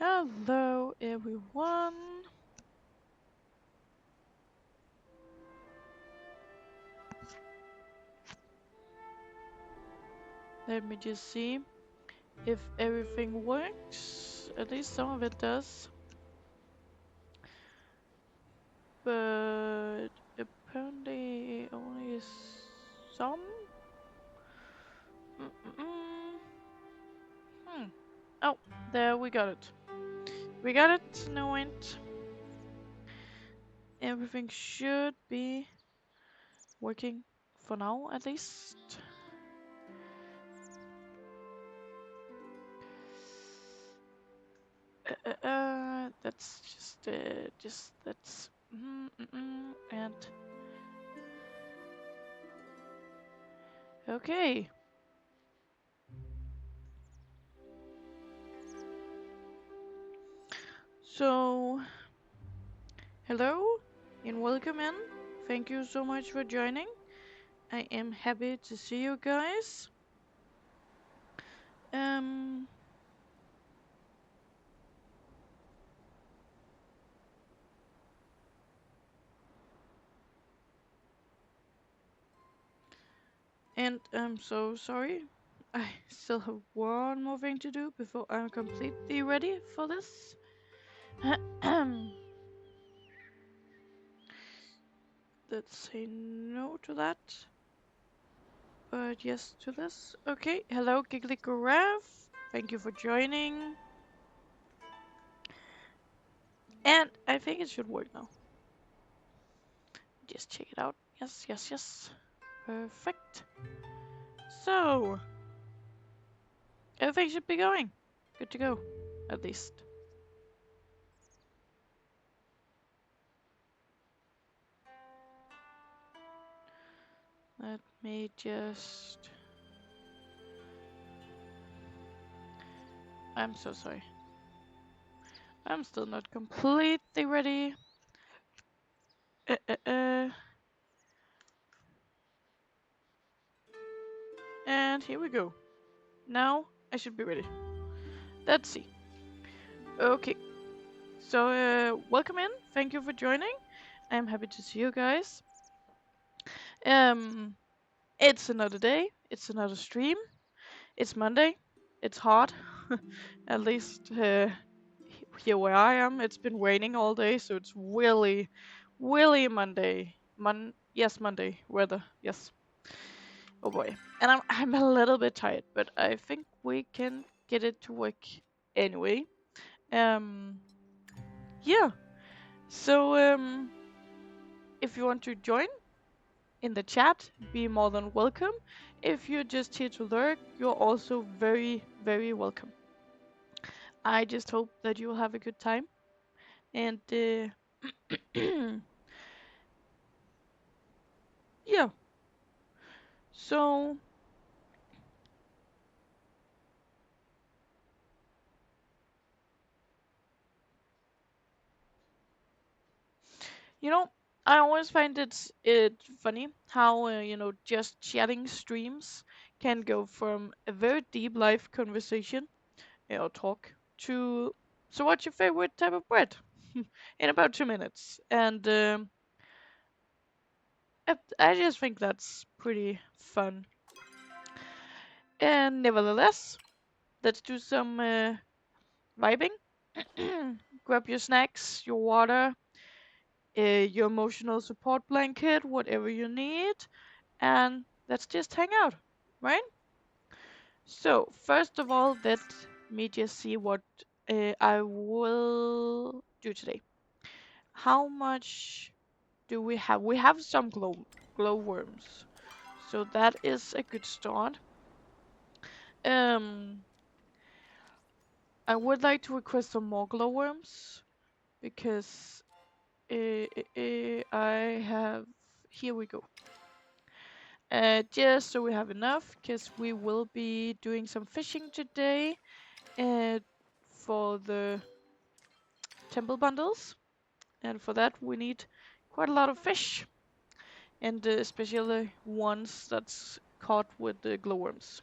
Hello everyone. Let me just see if everything works. At least some of it does. But apparently only some. Mm-mm. Oh, there we got it. We got it. No int. Everything should be working for now, at least. That's just that's and okay. So, hello and welcome in. Thank you so much for joining. I am happy to see you guys. Um, and I'm so sorry. I still have one more thing to do before I'm completely ready for this. Let's say no to that. But yes to this. Okay, hello Giggly Giraffe. Thank you for joining. And I think it should work now. Just check it out. Yes, yes, yes. Perfect. So, everything should be going. Good to go, at least. Let me just... I'm so sorry. I'm still not completely ready. And here we go. Now I should be ready. Let's see. Okay. So, welcome in. Thank you for joining. I'm happy to see you guys. Um, it's another day. It's another stream. It's Monday. It's hot. At least here where I am, it's been raining all day, so it's really, really Monday. Yes, Monday weather. Yes. Oh boy. And I'm a little bit tired, but I think we can get it to work anyway. Um. Yeah. So if you want to join in the chat, be more than welcome. If you're just here to lurk, you're also very, very welcome. I just hope that you will have a good time. And yeah, so I always find it funny how just chatting streams can go from a very deep life conversation or talk to so what's your favorite type of bread in about 2 minutes, and I just think that's pretty fun. And nevertheless, let's do some vibing. Grab your snacks, your water, your emotional support blanket, whatever you need, and let's just hang out, right? So, first of all, let me just see what I will do today. How much do we have? We have some glowworms, so that is a good start. Um, I would like to request some more glowworms because I have. Here we go. Just so we have enough, because we will be doing some fishing today for the temple bundles, and for that we need quite a lot of fish, and especially ones that's caught with the glowworms.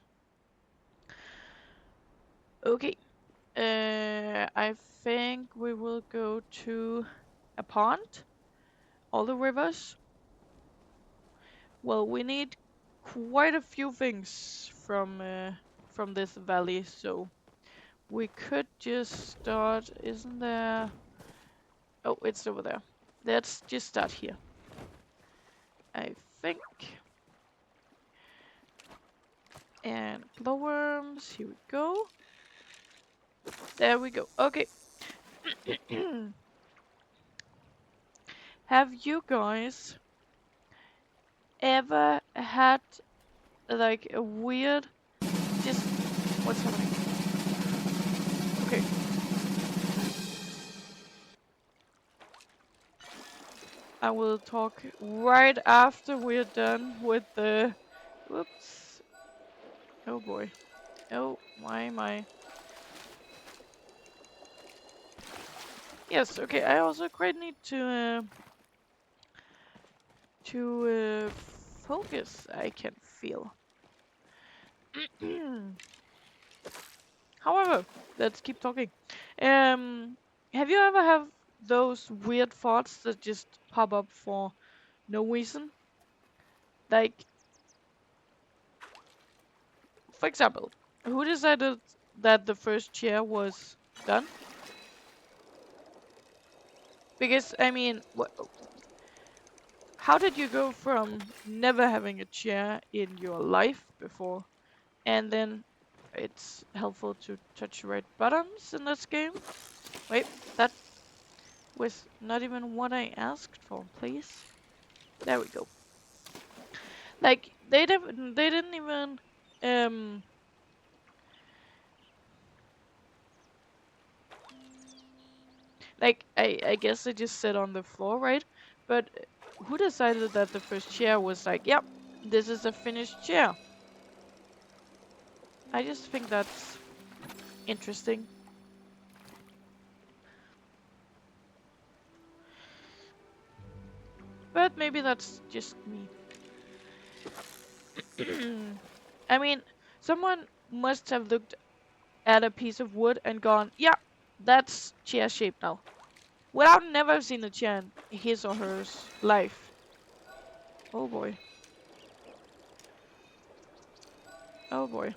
Okay, I think we will go to a pond. All the rivers. Well, we need quite a few things from this valley, so we could just start. Isn't there? Oh, it's over there. Let's just start here. I think. And glowworms. Here we go. There we go. Okay. Have you guys ever had like a weird just what's happening? Okay. I will talk right after we're done with the whoops. Oh boy. Oh my. Yes, okay, I also quite need to focus, I can feel. However, let's keep talking. Have you ever have those weird thoughts that just pop up for no reason? Like, for example, who decided that the first chair was done? Because, I mean, how did you go from never having a chair in your life before, and then it's helpful to touch the right buttons in this game? Wait, that was not even what I asked for, please. There we go. Like, they didn't even, um, like, I guess they just sit on the floor, right? But who decided that the first chair was like, yep, this is a finished chair? I just think that's interesting. But maybe that's just me. I mean, someone must have looked at a piece of wood and gone, yeah, that's chair shaped now. Without never seen a chair in his or her life. Oh boy. Oh boy.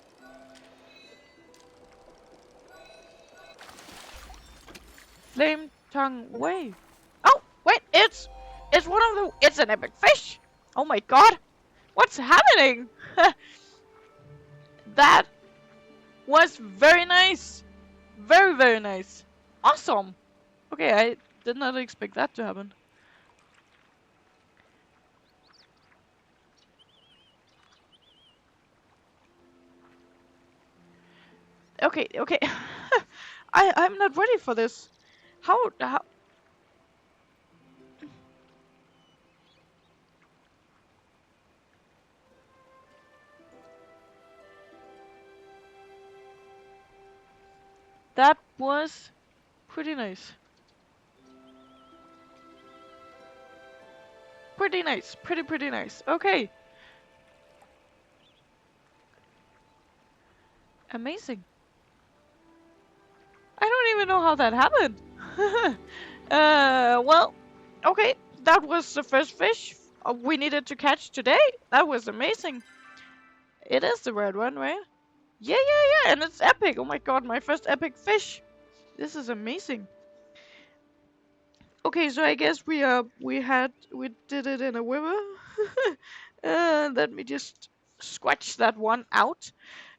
Flame tongue wave. Oh, wait, it's one of the, it's an epic fish. Oh my god. What's happening? That was very nice. Very, very nice. Awesome. Okay, I did not expect that to happen. Okay, okay. I'm not ready for this. How that was pretty nice. Pretty nice. Pretty nice. Okay. Amazing. I don't even know how that happened. Well, okay. That was the first fish we needed to catch today. That was amazing. It is the red one, right? Yeah, and it's epic. Oh my god, my first epic fish. This is amazing. Okay, so I guess we did it in a river. Let me just scratch that one out.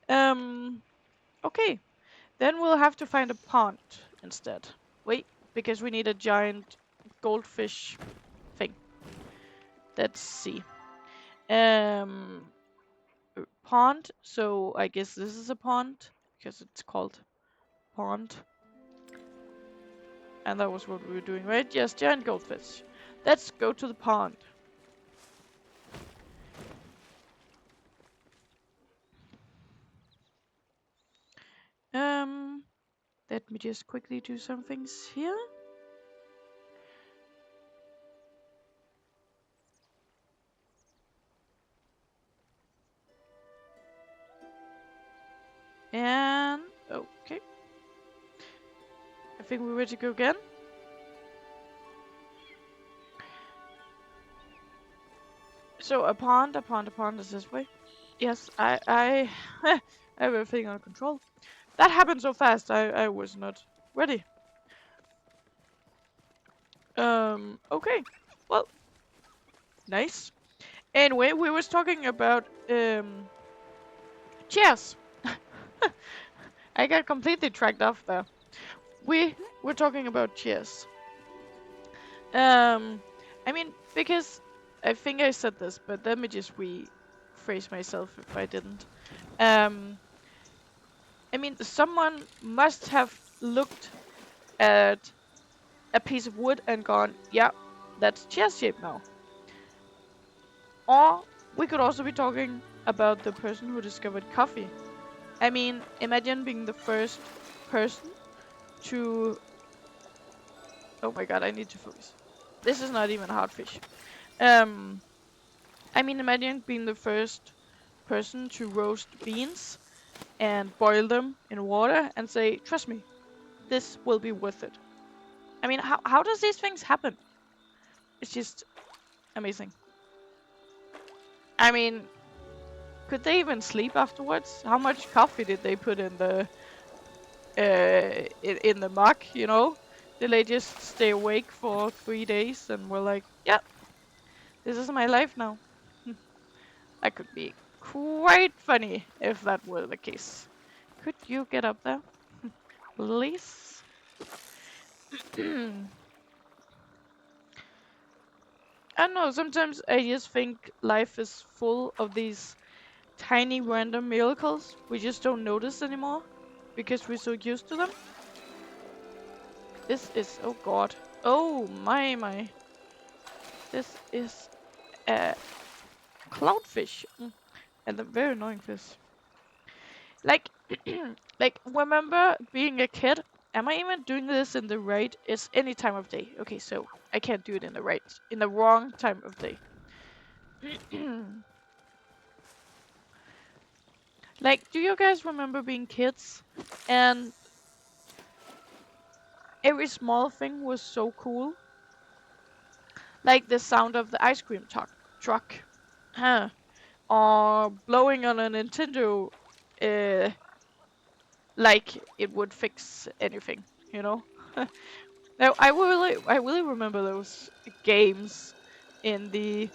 Um, okay, then we'll have to find a pond instead. Wait, because we need a giant goldfish thing. Let's see. Um, pond. So I guess this is a pond because it's called pond. And that was what we were doing, right? Yes, giant goldfish. Let's go to the pond. Um, Let me just quickly do some things here. And okay. I think we're ready to go again. So a pond is this way. Yes, I I have everything under control. That happened so fast. I was not ready. Okay. Well, nice. Anyway, we was talking about chairs. I got completely tracked off there. We were talking about chairs. Um, I mean, because I think I said this, but let me just rephrase myself if I didn't. Um, I mean, someone must have looked at a piece of wood and gone, yeah, that's chair shape now. Or we could also be talking about the person who discovered coffee. I mean, imagine being the first person to... Oh my god, I need to focus. This is not even a hard fish. Um, I mean, imagine being the first person to roast beans and boil them in water and say, trust me, this will be worth it. I mean, how does these things happen? It's just amazing. I mean, could they even sleep afterwards? How much coffee did they put in the in the mug, you know? Did they just stay awake for 3 days and were like, yeah, this is my life now? That could be quite funny if that were the case. Could you get up there, please? I don't know, sometimes I just think life is full of these tiny random miracles we just don't notice anymore because we're so used to them. This is, oh god. Oh my. This is a cloudfish. And a very annoying fish. Like, like, remember being a kid? Am I even doing this in the right? It's any time of day. Okay, so I can't do it in the wrong time of day. Like, do you guys remember being kids? And every small thing was so cool. Like the sound of the ice cream truck. Huh. Or blowing on a Nintendo, uh, like it would fix anything, you know? Now, I really remember those games in the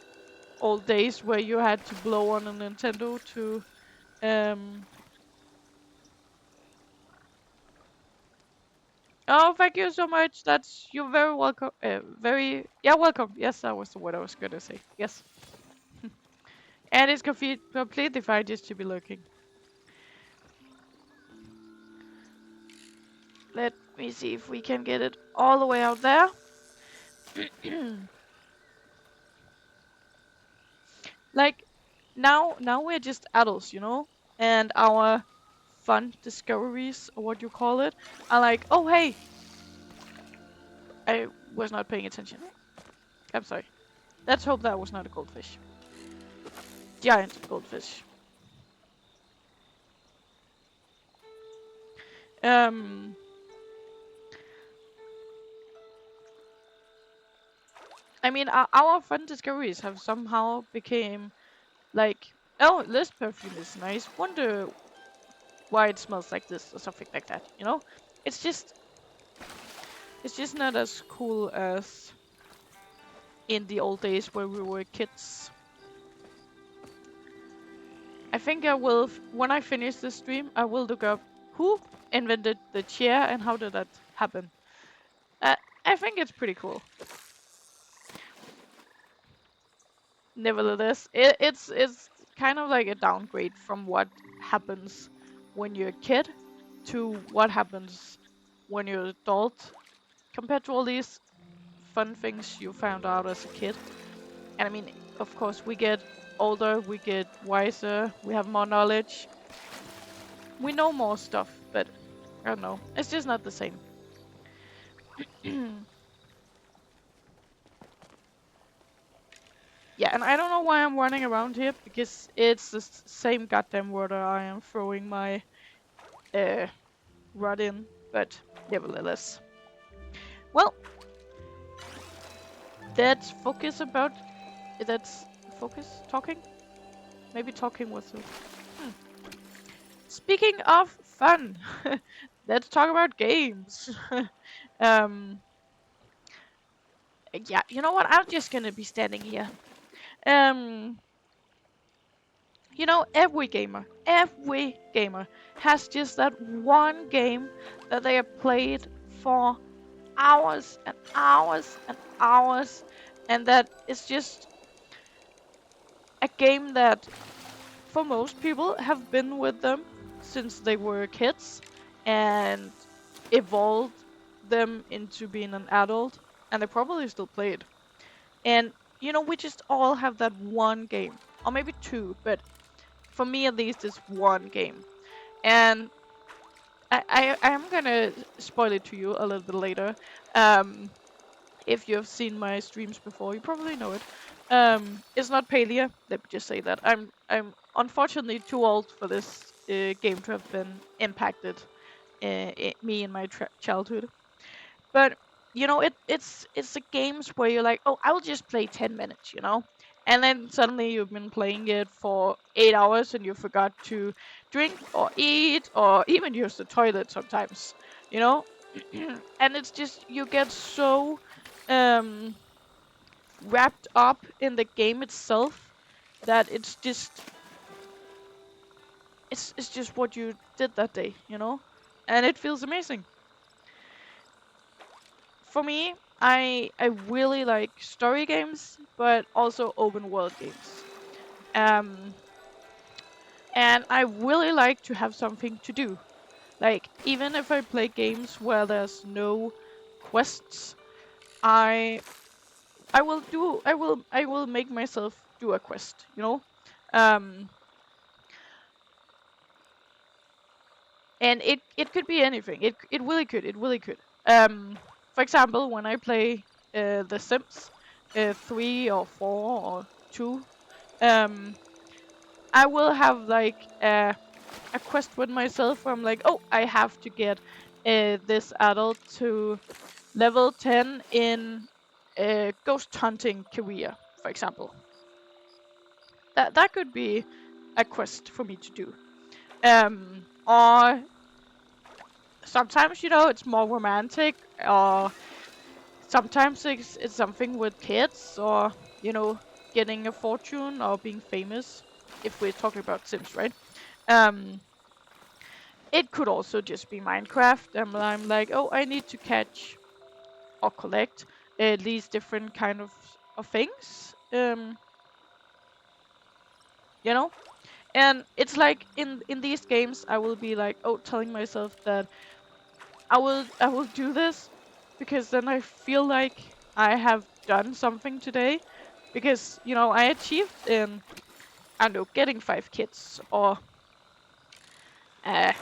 old days where you had to blow on a Nintendo to, um... Oh, thank you so much. You're very welcome. Yeah, welcome. Yes, that was the word I was gonna say. Yes. And it's completely fine just to be looking. Let me see if we can get it all the way out there. Like, now we're just adults, you know? And our fun discoveries, or what you call it, are like, oh hey, I was not paying attention. I'm sorry. Let's hope that was not a goldfish. Giant goldfish. Um, I mean, our fun discoveries have somehow became like, oh, this perfume is nice. Wonder why it smells like this or something like that. You know, it's just not as cool as in the old days where we were kids. I think I will, when I finish this stream, I will look up who invented the chair and how did that happen. I think it's pretty cool. Nevertheless, it's kind of like a downgrade from what happens when you're a kid to what happens when you're an adult compared to all these fun things you found out as a kid. And I mean, of course, we get older, we get wiser, we have more knowledge. We know more stuff, but I don't know. It's just not the same. Yeah, and I don't know why I'm running around here, because it's the same goddamn water I am throwing my rod in, but nevertheless. Well, that's focus about. That's focus talking. Maybe talking was the. Hmm. Speaking of fun, let's talk about games. um, yeah, you know what? I'm just gonna be standing here. Um, every gamer has just that one game that they have played for hours and hours and hours, and that is just a game that, for most people, have been with them since they were kids and evolved them into being an adult, and they probably still play it. And we just all have that one game, or maybe two, but for me at least, it's one game. And I'm gonna spoil it to you a little bit later. Um, if you have seen my streams before, you probably know it. It's not Palia. Let me just say that I'm unfortunately too old for this game to have been impacted me in my childhood. But it's the games where you're like, oh, I'll just play 10 minutes, and then suddenly you've been playing it for 8 hours and you forgot to drink or eat or even use the toilet sometimes, you know. And it's just you get so um wrapped up in the game itself that it's just what you did that day, and it feels amazing. For me, I really like story games, but also open world games. Um, and I really like to have something to do. Like even if I play games where there's no quests, I I will make myself do a quest, Um, and it could be anything. It really could. It really could. For example, when I play The Sims 3 or 4 or 2, um, I will have like a quest with myself where I'm like, oh, I have to get this adult to level 10 in ghost hunting career, for example. That could be a quest for me to do. Or sometimes, it's more romantic, or sometimes it's something with kids, or, getting a fortune or being famous, if we're talking about Sims, right? Um, it could also just be Minecraft, and I'm like, oh, I need to catch or collect these different kind of things, you know? And it's like in these games, I will be like, oh, telling myself that I will do this because then I feel like I have done something today because I achieved in, I don't know, getting 5 kids or uh,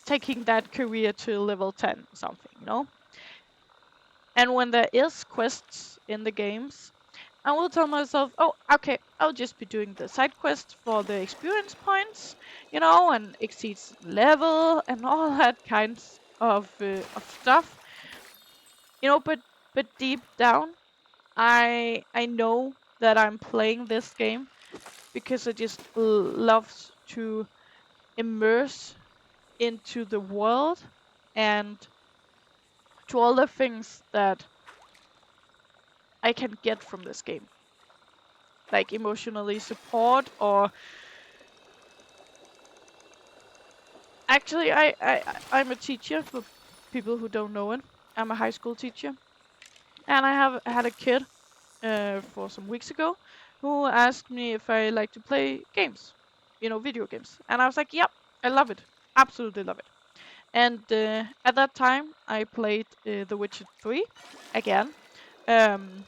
taking that career to level 10 or something. And when there is quests in the games, I will tell myself, oh, okay, I'll just be doing the side quest for the experience points, and exceeds level and all that kinds of stuff, but deep down, I know that I'm playing this game because I just love to immerse into the world and to all the things that I can get from this game, like emotionally support or actually I'm a teacher for people who don't know it. I'm a high school teacher, and I have had a kid for some weeks ago who asked me if I like to play games, video games. And I was like, yep, I love it. Absolutely love it. And at that time, I played The Witcher 3 again. Um,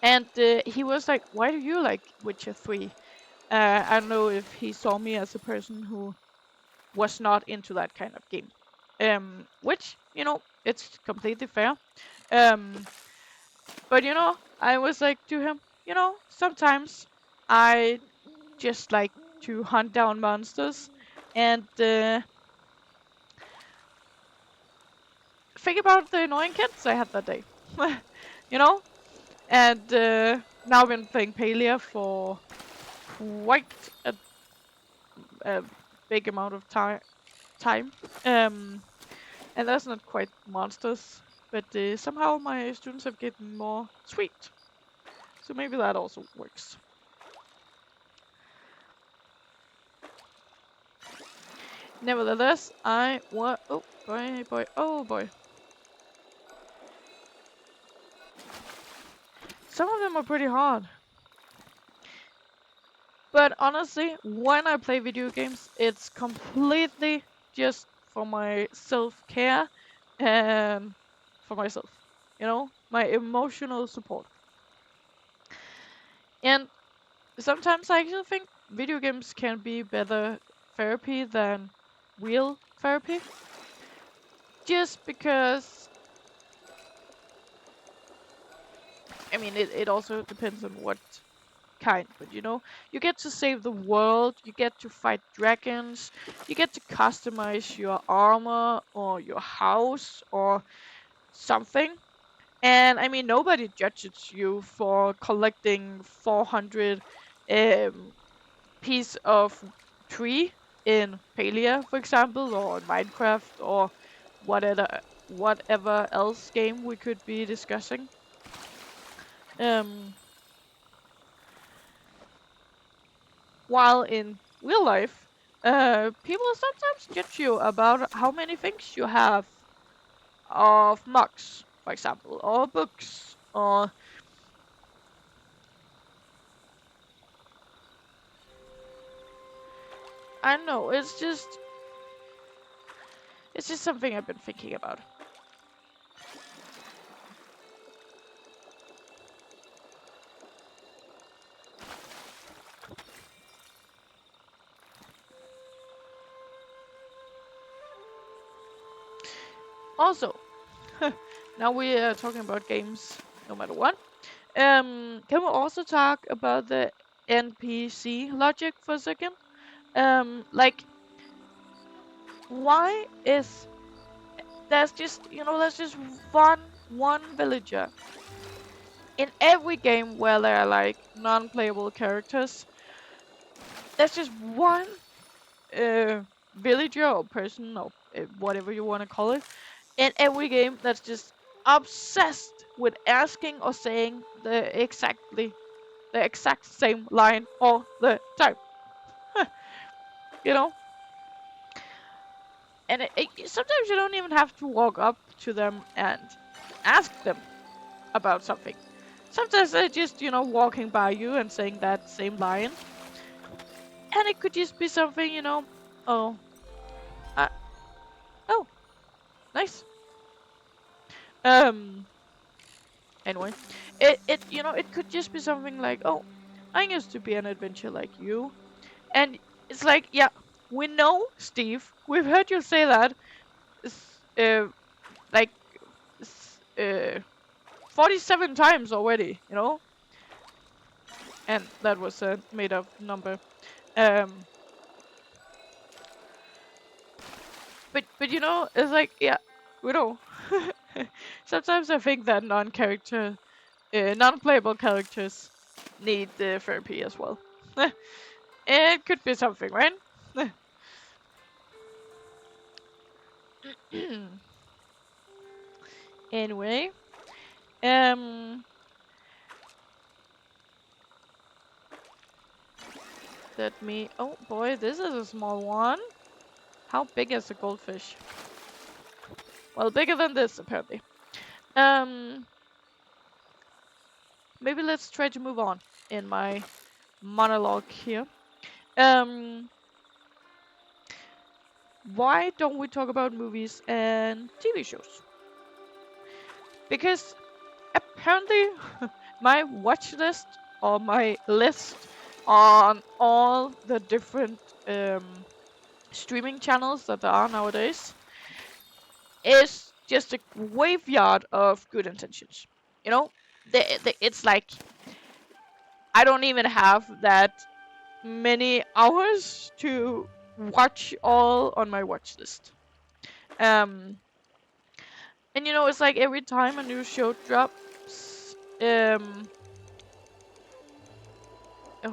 and he was like, why do you like Witcher 3? I don't know if he saw me as a person who was not into that kind of game. Which, it's completely fair. Um, But I was like to him, sometimes I just like to hunt down monsters, and think about the annoying kids I had that day. You know? And now I've been playing Palia for quite a big amount of time. And that's not quite monsters, but somehow my students have gotten more sweet. So maybe that also works. Nevertheless, I want. Oh boy, oh boy. Some of them are pretty hard. But honestly, when I play video games, it's completely just for my self-care and for myself. You know, my emotional support. And sometimes I actually think video games can be better therapy than real therapy. Just because, I mean, it also depends on what kind, but you know, you get to save the world, you get to fight dragons, you get to customize your armor or your house or something. And I mean, nobody judges you for collecting 400 um, piece of tree in Palia, for example, or in Minecraft, or whatever else game we could be discussing. Um, while in real life, people sometimes judge you about how many things you have of mugs, for example, or books, or I don't know. It's just something I've been thinking about. Also, now we are talking about games, no matter what. Can we also talk about the NPC logic for a second? Like, why is there's just one villager in every game where there are like non-playable characters. There's just one villager or person or whatever you want to call it in every game that's just obsessed with asking or saying the exact same line all the time. You know? And sometimes you don't even have to walk up to them and ask them about something. Sometimes they're just, walking by you and saying that same line. And it could just be something, oh, uh, oh, nice. Um, anyway, it could just be something like, oh, I used to be an adventurer like you. And it's like, yeah, we know, Steve, we've heard you say that, like, 47 times already, and that was a made up number. Um, but it's like, yeah, we know. Sometimes I think that non-playable characters need the therapy as well. It could be something, right? Anyway, um, oh boy, this is a small one. How big is a goldfish? Well, bigger than this, apparently. Um, Maybe let's try to move on in my monologue here. Um, why don't we talk about movies and TV shows? Because apparently my watch list or my list on all the different streaming channels that there are nowadays is just a graveyard of good intentions. You know, it's like I don't even have that many hours to watch all on my watch list. Um, And you know, it's like every time a new show drops, oh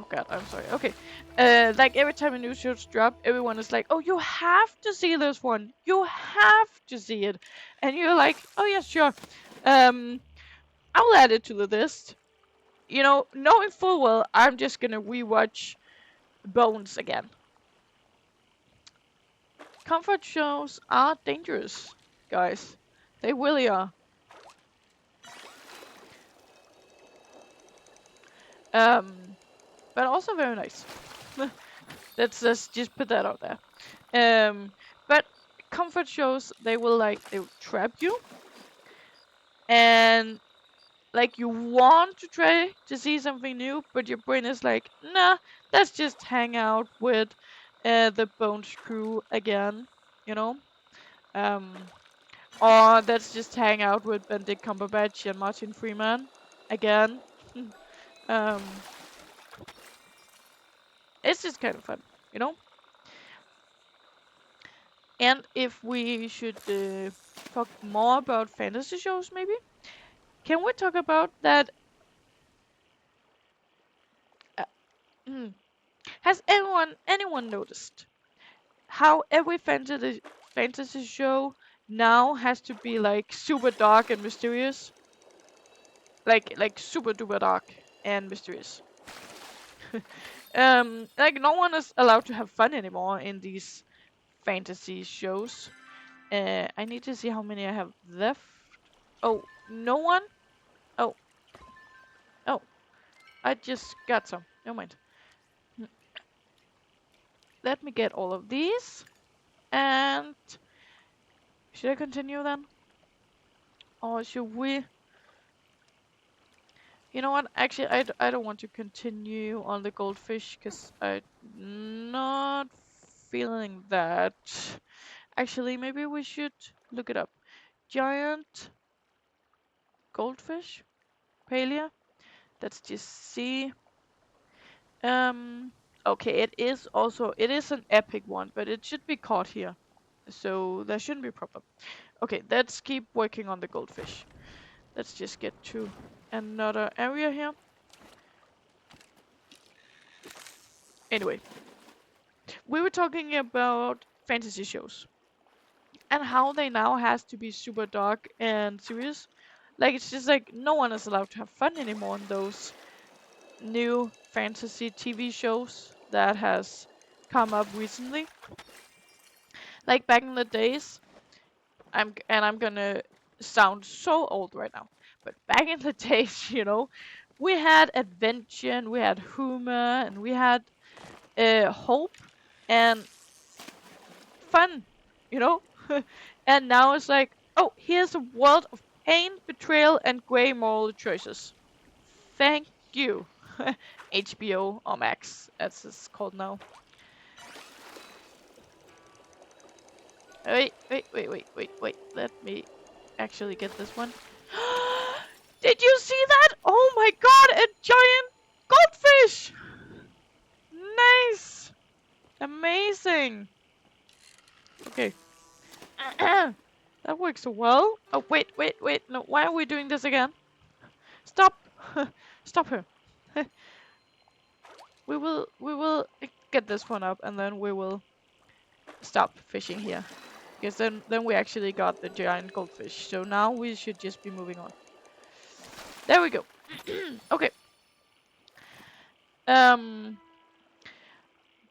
god, I'm sorry. Okay. Like every time a new show's drop, everyone is like, "Oh, you have to see this one. You have to see it." And you're like, "Oh yeah, sure. Um, I'll add it to the list." You know, knowing full well I'm just gonna rewatch Bones again. Comfort shows are dangerous, guys. They really are. But also very nice. Let's just put that out there. But comfort shows, they will trap you, and like you want to try to see something new, but your brain is like, nah, let's just hang out with the Bones crew again, you know? Um, or let's just hang out with Benedict Cumberbatch and Martin Freeman again. um, it's just kind of fun, you know? And if we should talk more about fantasy shows, maybe? Can we talk about that? Uh, has anyone noticed how every fantasy show now has to be like super dark and mysterious? Like super duper dark and mysterious. Like no one is allowed to have fun anymore in these fantasy shows. I need to see how many I have left. Oh, no one? Oh, oh, I just got some. Never mind. Let me get all of these. And should I continue then? Or should we? You know what? Actually, I don't want to continue on the goldfish because I'm not feeling that. Actually, maybe we should look it up. Giant goldfish? Palia? Let's just see. Okay, it is an epic one, but it should be caught here. So there shouldn't be a problem. Okay, let's keep working on the goldfish. Let's just get to another area here. Anyway, we were talking about fantasy shows and how they now has to be super dark and serious. Like it's just like no one is allowed to have fun anymore in those new fantasy TV shows that has come up recently. Like back in the days, I'm gonna sound so old right now, but back in the days, you know, we had adventure and we had humor and we had hope and fun, you know? And now it's like, oh, here's a world of pain, betrayal, and gray moral choices. Thank you. HBO or Max, as it's called now. Wait. Let me actually get this one. Did you see that? Oh my god, a giant goldfish! Nice! Amazing! Okay. That works so well. Oh, wait. No, why are we doing this again? Stop! Stop her. we will get this one up and then we will stop fishing here. Because then we actually got the giant goldfish. So now we should just be moving on. There we go. Okay.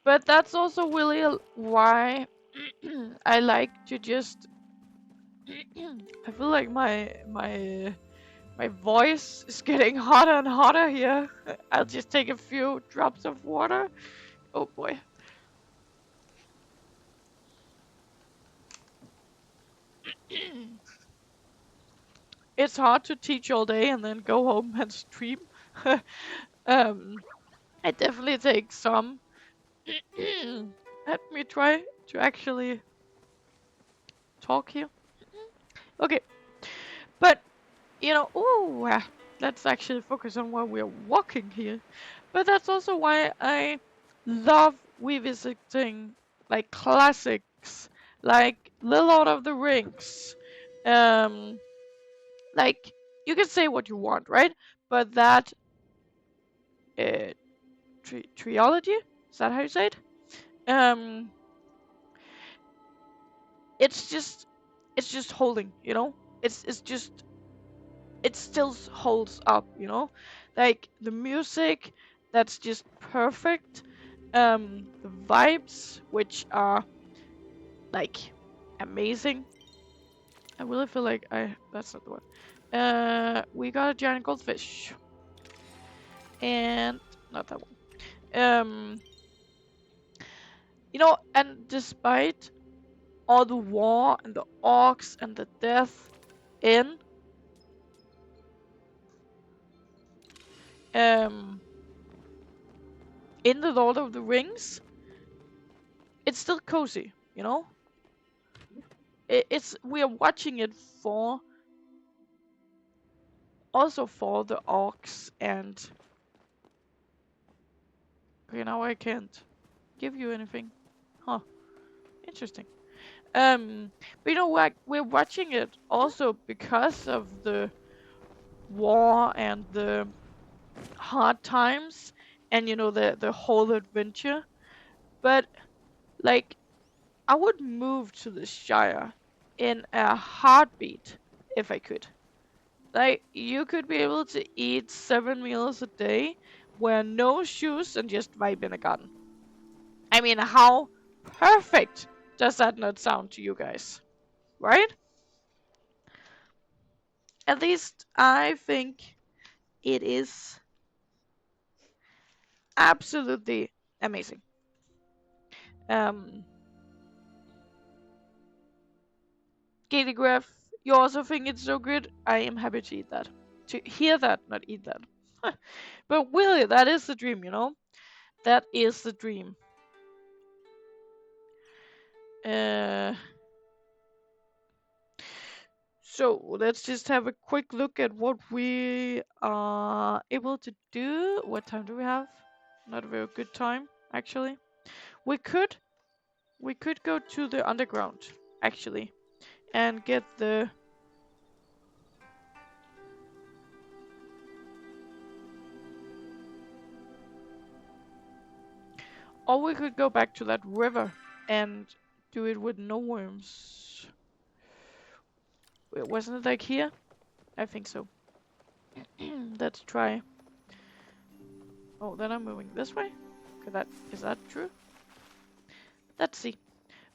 But that's also really why I like to just I feel like my voice is getting hotter and hotter here. I'll just take a few drops of water. Oh boy. It's hard to teach all day and then go home and stream. I definitely take some. Let me try to actually talk here. Okay, but you know, let's actually focus on where we're walking here. But that's also why I love revisiting like classics, like The Lord of the Rings, Like, you can say what you want, right? But that uh, trilogy, is that how you say it? Um, it's just holding, you know. It's just it still holds up, you know. Like the music, that's just perfect. The vibes, which are like amazing. I really feel like that's not the one. We got a giant goldfish, and not that one. Um, you know, and despite all the war and the orcs and the death in um in the Lord of the Rings, it's still cozy, you know. It's we are watching it for also for the orcs and okay, now I can't give you anything. Huh, interesting. But you know what? We're watching it also because of the war and the hard times and you know the whole adventure. But like I would move to the Shire in a heartbeat if I could. Like you could be able to eat 7 meals a day, wear no shoes, and just vibe in a garden. I mean, how perfect does that not sound to you guys? Right? At least I think it is absolutely amazing. Um, Katie Graf, you also think it's so good? I am happy to eat that. To hear that, not eat that. But really, that is the dream, you know? That is the dream. Uh, so let's just have a quick look at what we are able to do. What time do we have? Not a very good time, actually. We could go to the underground, actually, and get the. Or we could go back to that river and do it with no worms. Wasn't it like here? I think so. Let's try. Oh, then I'm moving this way. Okay, is that true? Let's see.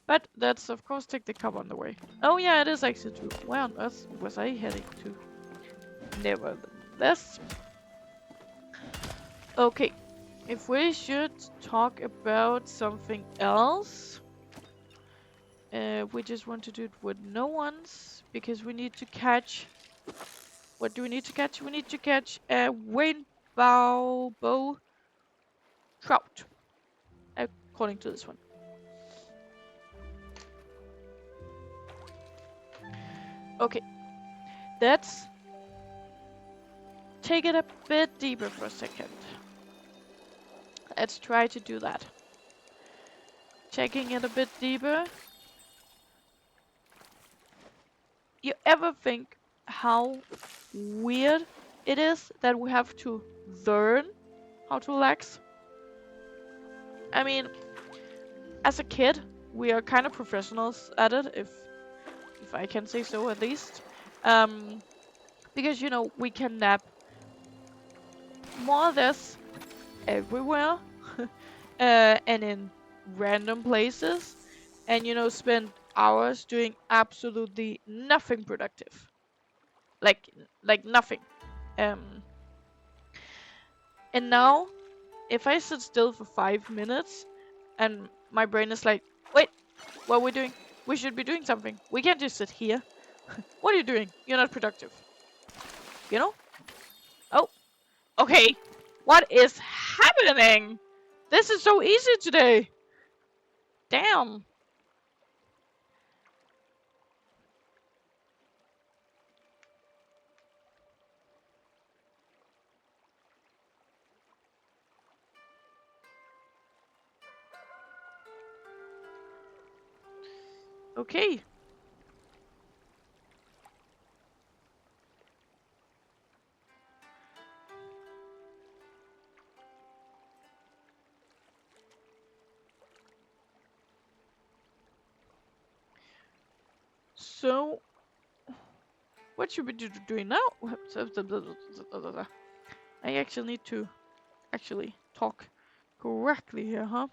But that's of course take the cover on the way. Oh yeah, it is actually true. Where on earth was I heading to? Nevertheless. Okay, if we should talk about something else, we just want to do it with no ones because we need to catch. What do we need to catch? We need to catch a rainbow bow trout, according to this one. Okay, let's take it a bit deeper for a second. Let's try to do that. Checking it a bit deeper. You ever think how weird it is that we have to learn how to relax? I mean, as a kid, we are kind of professionals at it, if I can say so at least. Because you know we can nap more or less everywhere, and in random places, and you know spend hours doing absolutely nothing productive, like nothing. Um, and now if I sit still for 5 minutes and my brain is like, wait, what are we doing? We should be doing something. We can't just sit here. What are you doing? You're not productive. You know? Oh, okay. What is happening? This is so easy today. Damn. Okay. So, what should we be doing now? I actually need to talk correctly here, huh?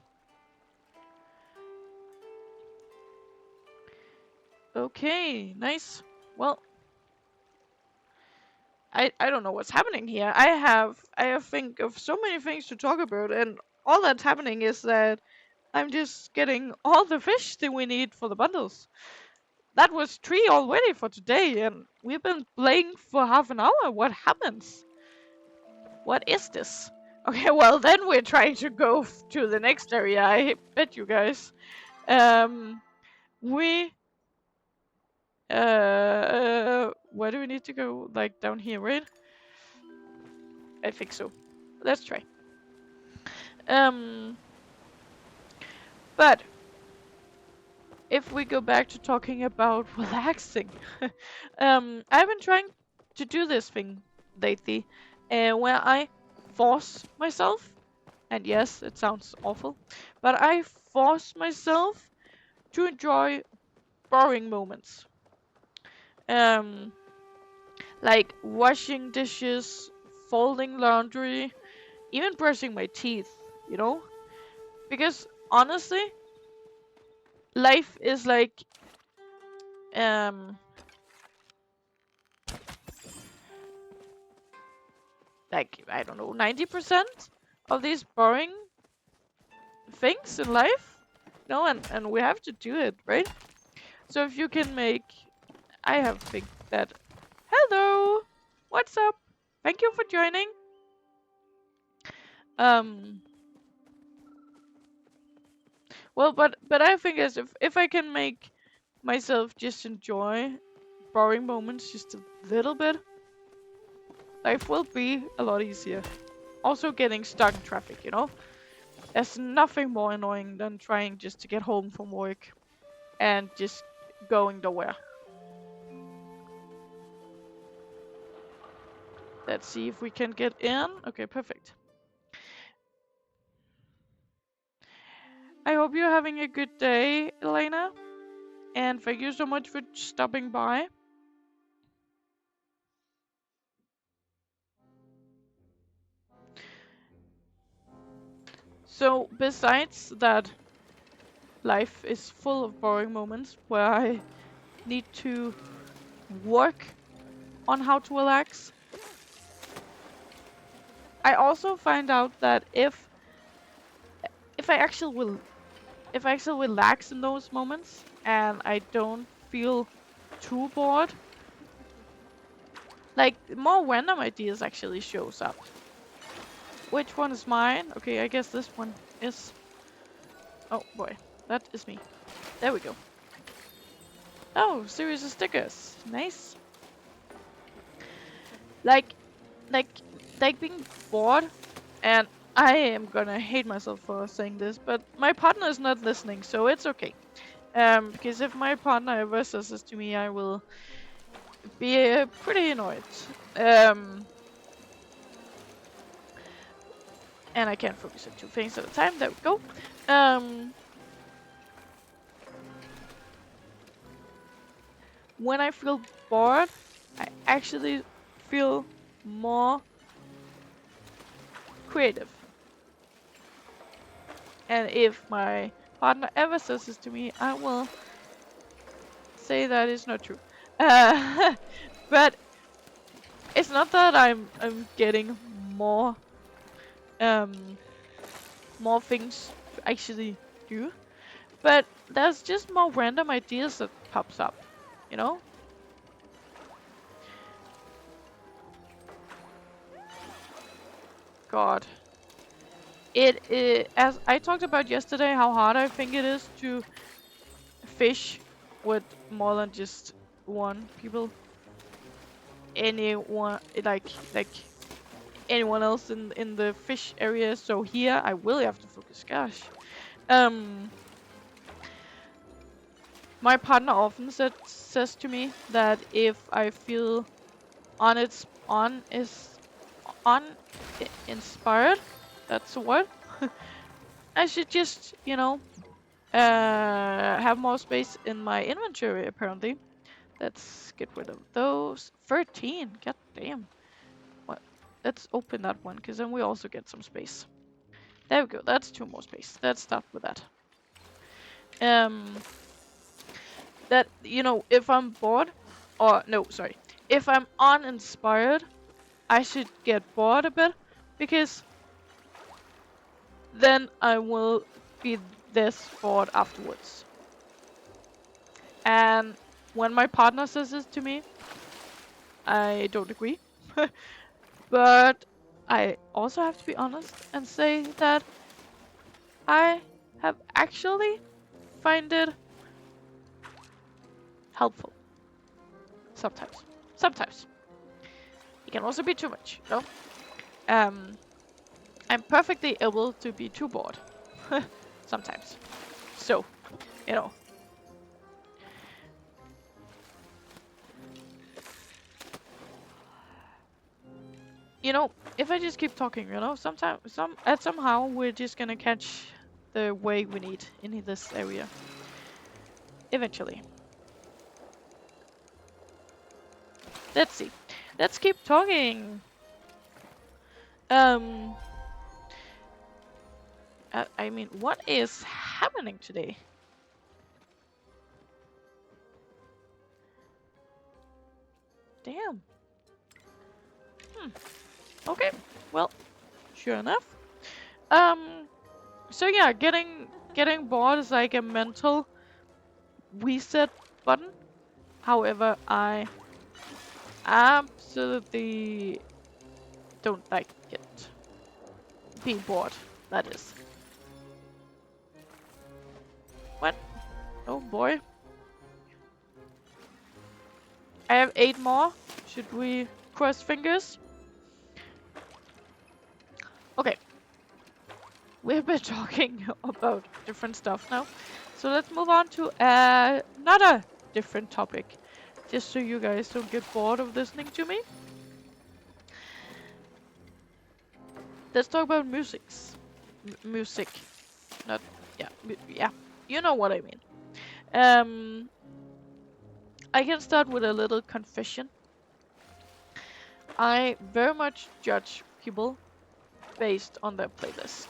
Okay, nice. Well, I don't know what's happening here. I think of so many things to talk about, and all that's happening is that I'm just getting all the fish that we need for the bundles. That was 3 already for today, and we've been playing for half an hour. What happens? What is this? Okay, well then we're trying to go to the next area. I bet you guys. We where do we need to go? Like down here, right? I think so. Let's try. Um, but if we go back to talking about relaxing, I've been trying to do this thing lately, where I force myself, and yes, it sounds awful, but I force myself to enjoy boring moments. Um, like washing dishes, folding laundry, even brushing my teeth, you know? Because honestly, life is um like I don't know, 90% of these boring things in life. No, and we have to do it, right? So if you can make I have think that hello, what's up? Thank you for joining. Um well but I think as if I can make myself just enjoy boring moments just a little bit, life will be a lot easier. Also getting stuck in traffic, you know? There's nothing more annoying than trying just to get home from work and just going nowhere. Let's see if we can get in. Okay, perfect. I hope you're having a good day, Elena. And thank you so much for stopping by. So, besides that, life is full of boring moments where I need to work on how to relax. I also find out that if I actually will if I actually relax in those moments and I don't feel too bored, like more random ideas actually shows up. Which one is mine? Okay, I guess this one is. Oh boy, that is me. There we go. Oh, series of stickers. Nice. Like, like, like being bored, and I am gonna hate myself for saying this, but my partner is not listening, so it's okay. Because if my partner ever says this to me, I will be pretty annoyed. Um, and I can't focus on 2 things at a time. There we go. When I feel bored, I actually feel more creative. And if my partner ever says this to me, I will say that is not true. But it's not that I'm getting more more things to actually do, but there's just more random ideas that pops up, you know? God. As I talked about yesterday, how hard I think it is to fish with more than just one people. Anyone like anyone else in the fish area. So here I really have to focus. Gosh. Um, my partner often says to me that if I feel on is inspired, that's the word. I should just have more space in my inventory apparently. Let's get rid of those. 13. God damn. What? Let's open that one, because then we also get some space. There we go. That's 2 more space. Let's start with that. That, you know, if I'm bored, or no, sorry, if I'm uninspired, I should get bored a bit, because then I will be this bored afterwards. And when my partner says this to me, I don't agree. But I also have to be honest and say that I have actually find it helpful. Sometimes. Sometimes. It can also be too much, you know? I'm perfectly able to be too bored. Sometimes. So, you know. You know, if I just keep talking, you know, somehow we're just gonna catch the way we need in this area. Eventually. Let's see. Let's keep talking. I mean, what is happening today? Damn. Okay. Well, sure enough. So yeah, getting bored is like a mental reset button. However, I absolutely don't like it. Being bored, that is. What? Oh boy. I have 8 more. Should we cross fingers? Okay. We've been talking about different stuff now. So let's move on to another different topic. Just so you guys don't get bored of listening to me. Let's talk about music. Not, yeah, yeah. You know what I mean. I can start with a little confession. I very much judge people based on their playlist.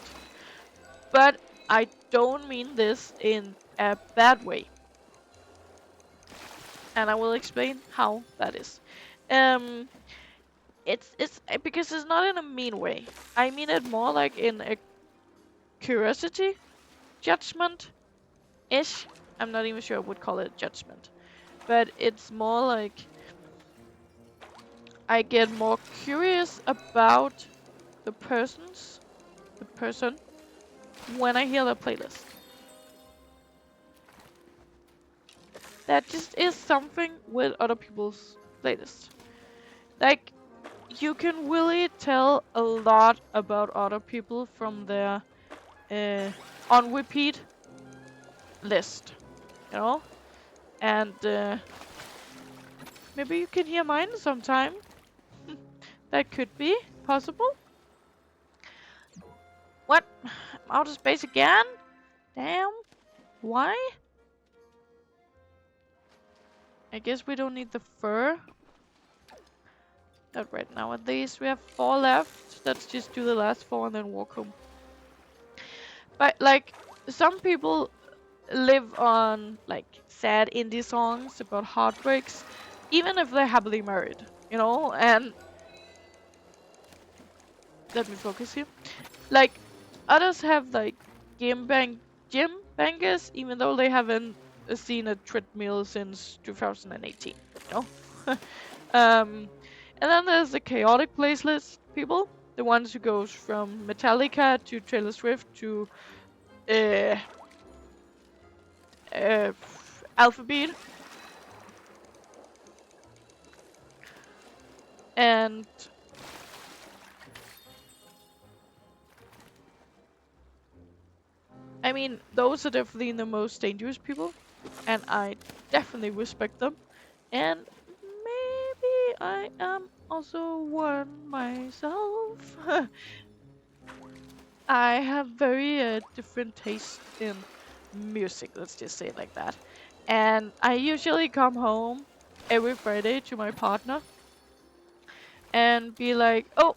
But I don't mean this in a bad way. And I will explain how that is. It's because it's not in a mean way. I mean it more like in a curiosity, judgment-ish. I'm not even sure I would call it judgment. But it's more like I get more curious about the person when I hear their playlist. That just is something with other people's playlists. Like, you can really tell a lot about other people from their on repeat list, you know? And maybe you can hear mine sometime. That could be possible. What? Outer space again? Damn. Why? I guess we don't need the fur. Not right now at least. We have 4 left. Let's just do the last 4 and then walk home. But like, some people live on like sad indie songs about heartbreaks, even if they're happily married, you know? And let me focus here. Like, others have like gym bangers, even though they haven't seen a treadmill since 2018, you know? And then there's the chaotic playlist people, the ones who goes from Metallica to Taylor Swift to Alphabet. And I mean, those are definitely the most dangerous people, and I definitely respect them. And maybe I am also one myself. I have very different taste in music, let's just say it like that. And I usually come home every Friday to my partner and be like, oh,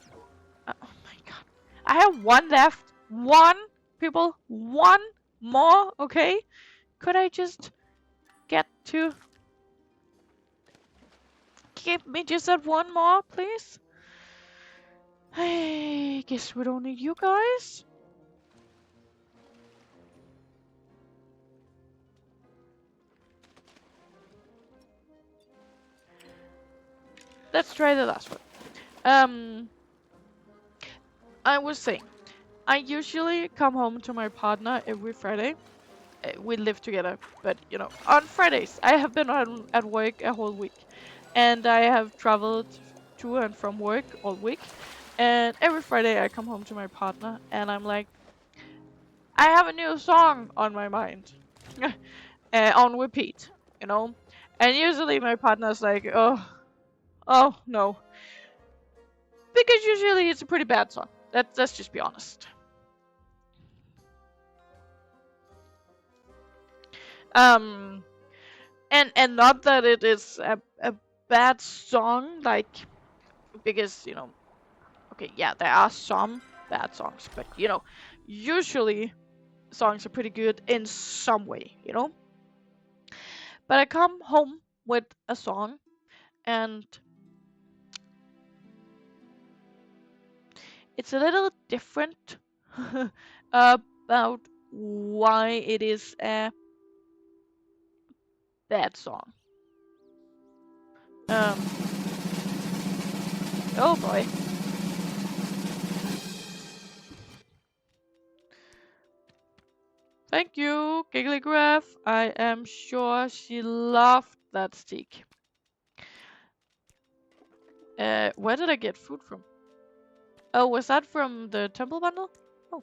oh my god, I have one left. One, people, one more, okay? Could I just get to give me just that one more, please? I guess we don't need you guys. Let's try the last one. I was saying, I usually come home to my partner every Friday. We live together, but you know, on Fridays I have been at work a whole week, and I have traveled to and from work all week. And every Friday I come home to my partner, and I'm like, I have a new song on my mind, on repeat, you know. And usually my partner's like, oh no, because usually it's a pretty bad song. Let's just be honest. Um, and not that it is a bad song, like, because you know, okay, yeah, there are some bad songs, but you know, usually songs are pretty good in some way, you know. But I come home with a song, and it's a little different about why it is a bad song. Um, oh boy. Thank you, Giggly Graph. I am sure she loved that stick. Where did I get food from? Oh, was that from the temple bundle? Oh.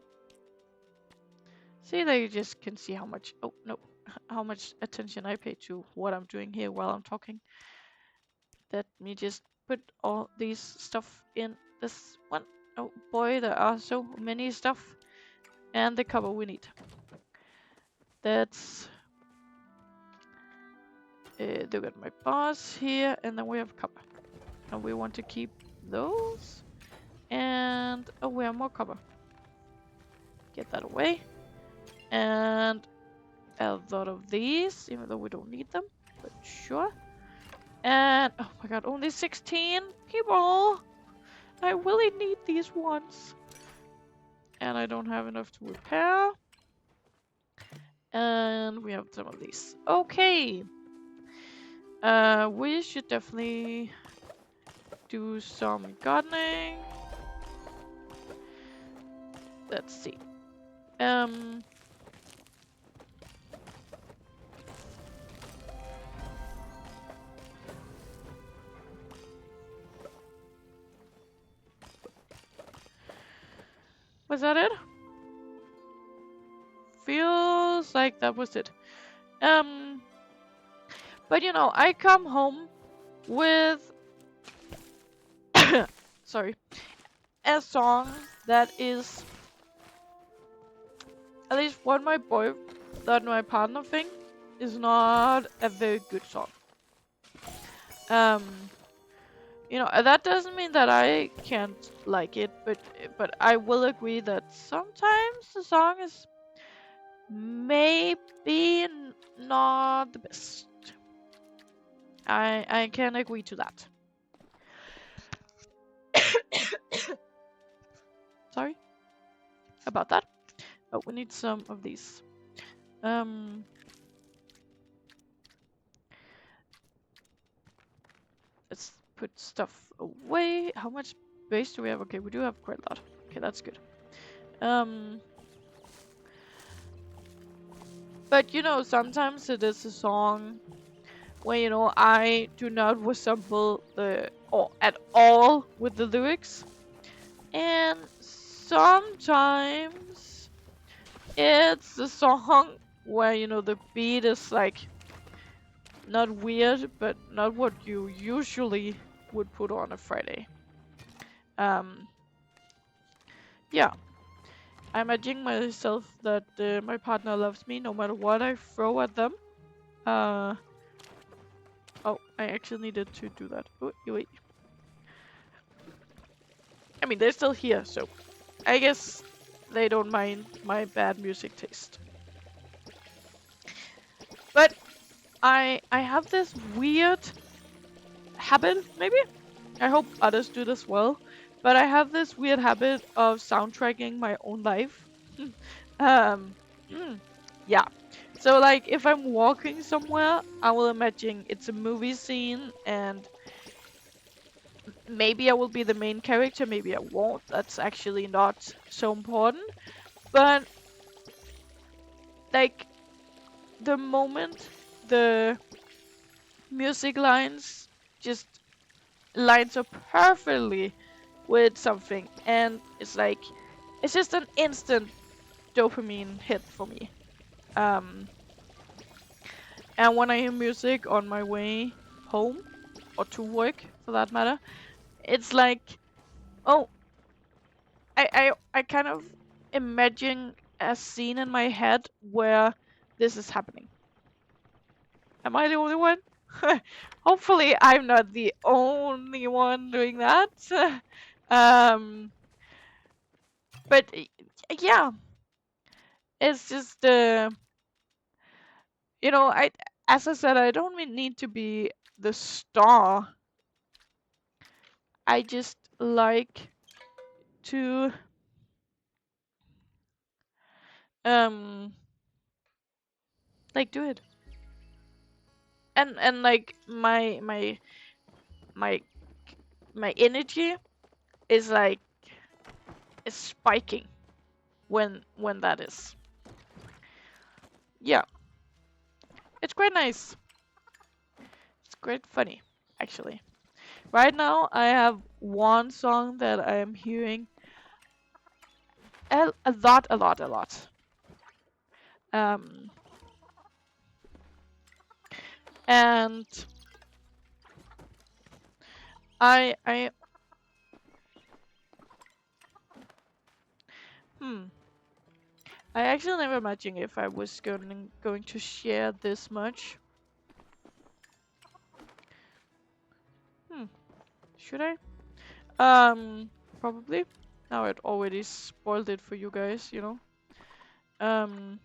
See, there you just can see how much, oh no, how much attention I pay to what I'm doing here while I'm talking. Let me just put all these stuff in this one. Oh boy, there are so many stuff. And the cover we need. Let's look at my bars here, and then we have cover. And we want to keep those. And oh, we have more cover. Get that away. And a lot of these, even though we don't need them, but sure. And oh my god, only 16 people. I really need these ones. And I don't have enough to repair. And we have some of these. Okay. We should definitely do some gardening. Let's see. Was that it? Feels like that was it. But you know, I come home with sorry, a song that is, at least what my partner think is not a very good song. You know, that doesn't mean that I can't like it, but I will agree that sometimes the song is maybe not the best. I can agree to that. Sorry about that. Oh, we need some of these. Let's put stuff away. How much space do we have? Okay, we do have quite a lot. Okay, that's good. But you know, sometimes it is a song where, you know, I do not resemble or at all with the lyrics. And sometimes it's a song where, you know, the beat is like not weird, but not what you usually would put on a Friday. Yeah. I'm imagining myself that my partner loves me no matter what I throw at them. Oh, I actually needed to do that. Oh, wait. I mean, they're still here, so I guess they don't mind my bad music taste. But I have this weird habit, maybe? I hope others do this well. But I have this weird habit of soundtracking my own life. um, yeah. So like, if I'm walking somewhere, I will imagine it's a movie scene, and maybe I will be the main character, maybe I won't. That's actually not so important. But like, the moment the music lines just lines up perfectly with something, and it's like, it's just an instant dopamine hit for me. Um, and when I hear music on my way home, or to work for that matter, it's like, oh, I kind of imagine a scene in my head where this is happening. Am I the only one? Hopefully I'm not the only one doing that. um, but yeah, it's just I, as I said, I don't need to be the star. I just like to um do it. And like my my energy is like, is spiking when that is. Yeah, it's quite nice. It's quite funny, actually. Right now, I have one song that I am hearing a lot, a lot, a lot. Um, and I hmm. I actually never imagined if I was going to share this much. Hmm. Should I? Probably. Now it already spoiled it for you guys, you know. Um,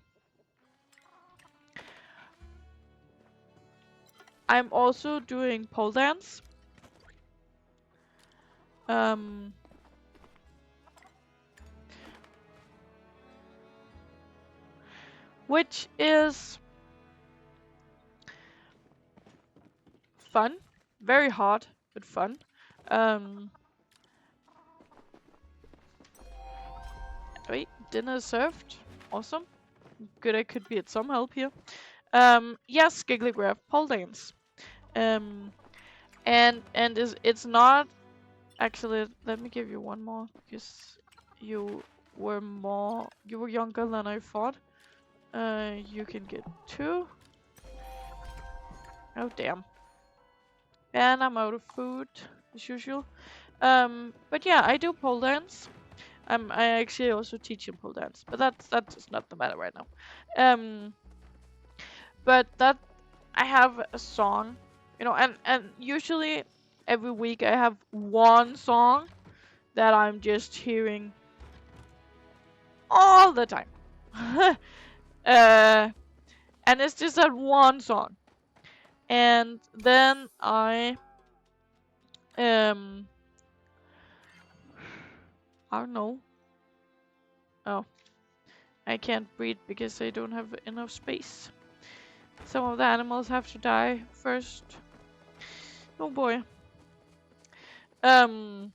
I'm also doing pole dance. Um, which is fun, very hard, but fun. Um, wait, dinner served. Awesome. Good, I could be at some help here. Yes, Gigglygraph pole dance. Um, and it's not actually. Let me give you one more because you you were younger than I thought. You can get 2. Oh damn. And I'm out of food as usual. But yeah, I do pole dance. I actually also teach in pole dance, but that's not the matter right now. Um, but that I have a song, and usually every week I have one song that I'm just hearing all the time. uh, and it's just that one song, and then um I don't know. Oh, I can't breathe because I don't have enough space. Some of the animals have to die first. Oh boy. Um,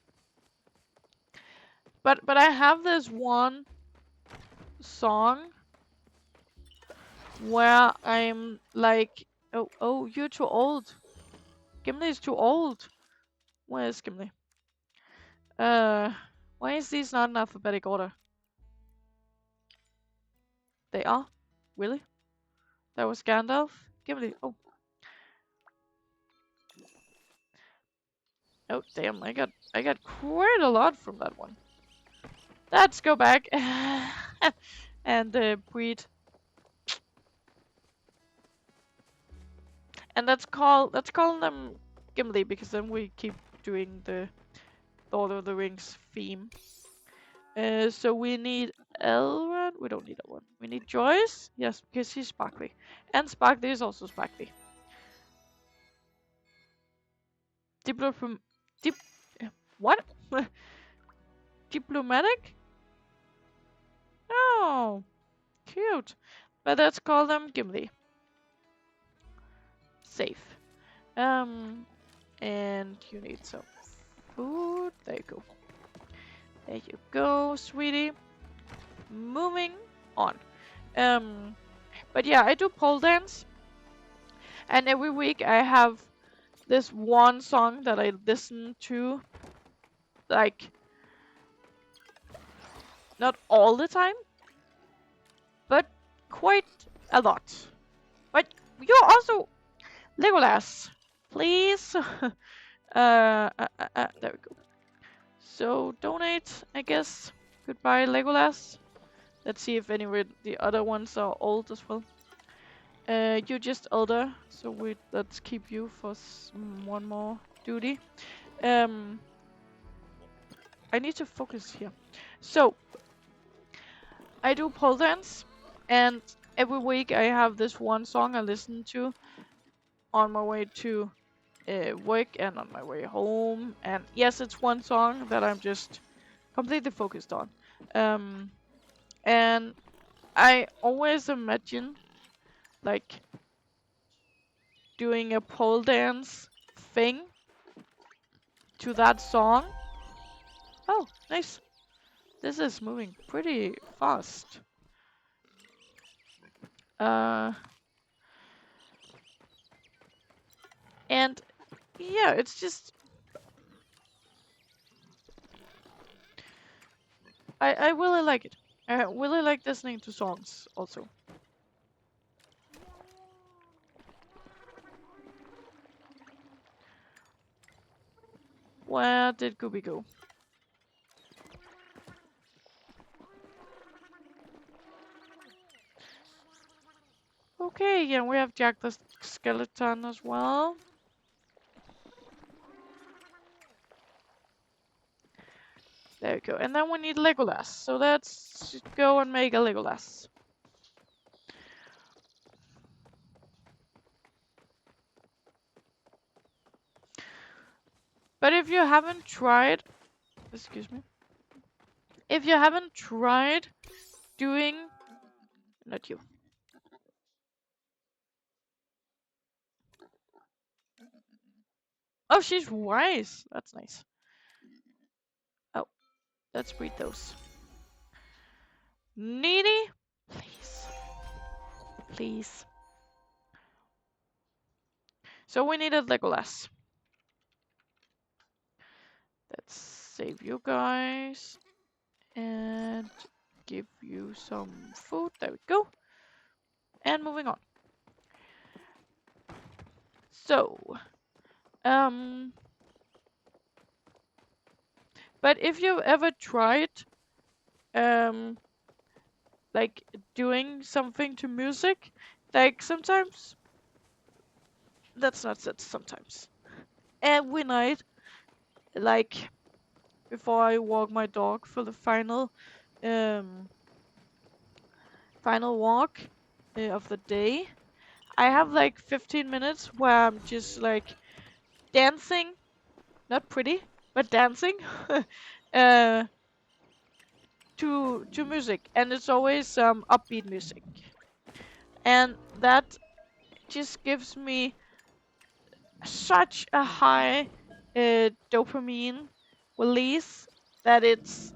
but I have this one song where I'm like, oh, you're too old. Gimli is too old. Where is Gimli? Why is these not in alphabetic order? They are? Really? That was Gandalf? Gimli. Oh. Oh damn, I got quite a lot from that one. Let's go back and breed. And let's call them Gimli, because then we keep doing the Lord of the Rings theme. So we need Elrond. We don't need Elrond. We need Joyce. Yes, because he's sparkly. And Sparkly is also sparkly. Diplom... Dip... What? Diplomatic? Oh, cute. But let's call them Gimli. Safe. And you need some food. There you go. There you go, sweetie. Moving on. But yeah, I do pole dance. And every week I have this one song that I listen to, like, not all the time, but quite a lot. But you're also Legolas, please. There we go. So donate, I guess. Goodbye, Legolas. Let's see if any of the other ones are old as well. You're just older, so let's keep you for one more duty. I need to focus here. So I do pole dance, and every week I have this one song I listen to on my way to work and on my way home. And yes, it's one song that I'm just completely focused on. And I always imagine, like, doing a pole dance thing to that song. Oh, nice. This is moving pretty fast. And yeah, it's just... I really like it. I really like listening to songs also. Where did Gooby go? Okay, yeah, we have Jack the Skeleton as well. There we go. And then we need Legolas. So let's go and make a Legolas. But if you haven't tried... Excuse me. If you haven't tried doing... Not you. Oh, she's wise. That's nice. Oh, let's breed those. Needy? Please. Please. So we needed Legolas. Let's save you guys. And give you some food. There we go. And moving on. So, but if you've ever tried, like doing something to music, like sometimes, that's not said sometimes. Every night, like before I walk my dog for the final walk of the day, I have like 15 minutes where I'm just like dancing, not pretty, but dancing, to music, and it's always upbeat music, and that just gives me such a high dopamine release that it's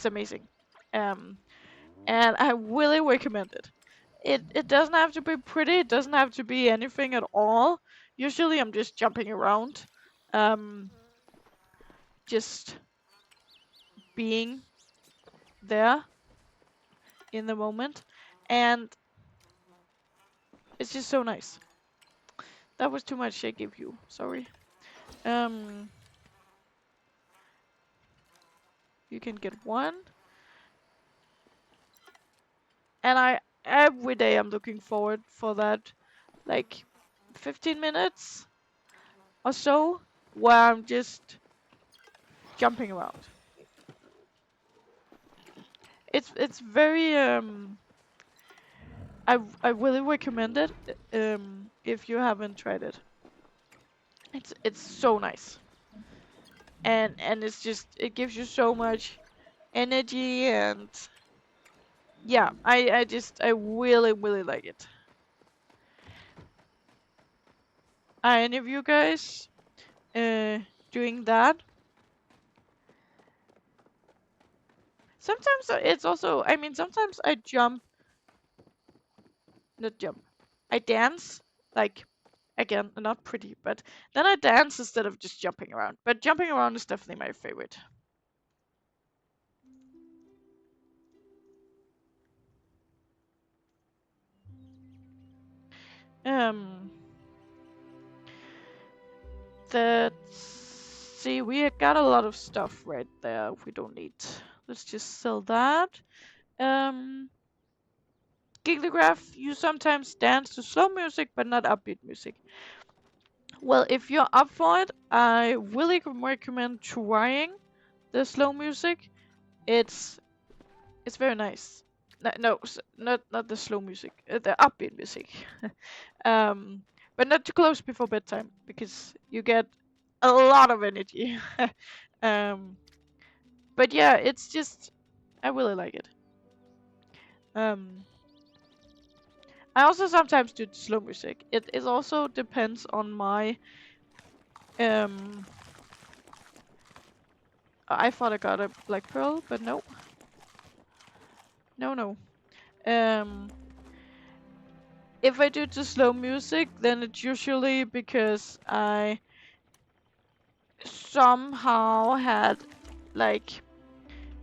amazing. And I really recommend it. It doesn't have to be pretty, it doesn't have to be anything at all. Usually I'm just jumping around, just being there in the moment, and it's just so nice. That was too much I gave you, sorry. You can get one. And every day I'm looking forward for that like 15 minutes or so where I'm just jumping around. It's very I really recommend it if you haven't tried it. It's so nice. And it's just it gives you so much energy and yeah, I really like it. Are any of you guys doing that? Sometimes it's also, I mean, sometimes I jump, not jump, I dance, like, again, not pretty, but then I dance instead of just jumping around. But jumping around is definitely my favorite. Um, let's see, we got a lot of stuff right there we don't need. Let's just sell that. Um, Gigglygraph, you sometimes dance to slow music, but not upbeat music. Well, if you're up for it, I really recommend trying the slow music. It's it's very nice. No, not the slow music, the upbeat music. um, but not too close before bedtime because you get a lot of energy. um, but yeah, it's just I really like it. Um, I also sometimes do slow music. It also depends on my um. I thought I got a black pearl, but no, no. Um, if I do to slow music, then it's usually because I somehow had like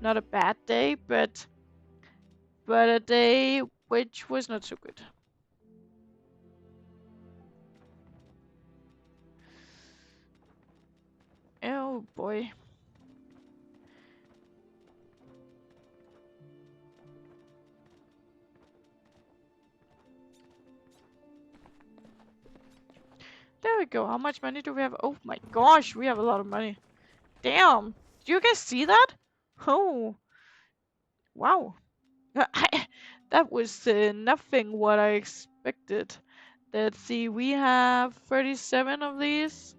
not a bad day, but a day which was not so good. Oh boy. There we go. How much money do we have? Oh my gosh, we have a lot of money. Damn. Do you guys see that? Oh, wow. That was nothing what I expected. Let's see, we have 37 of these,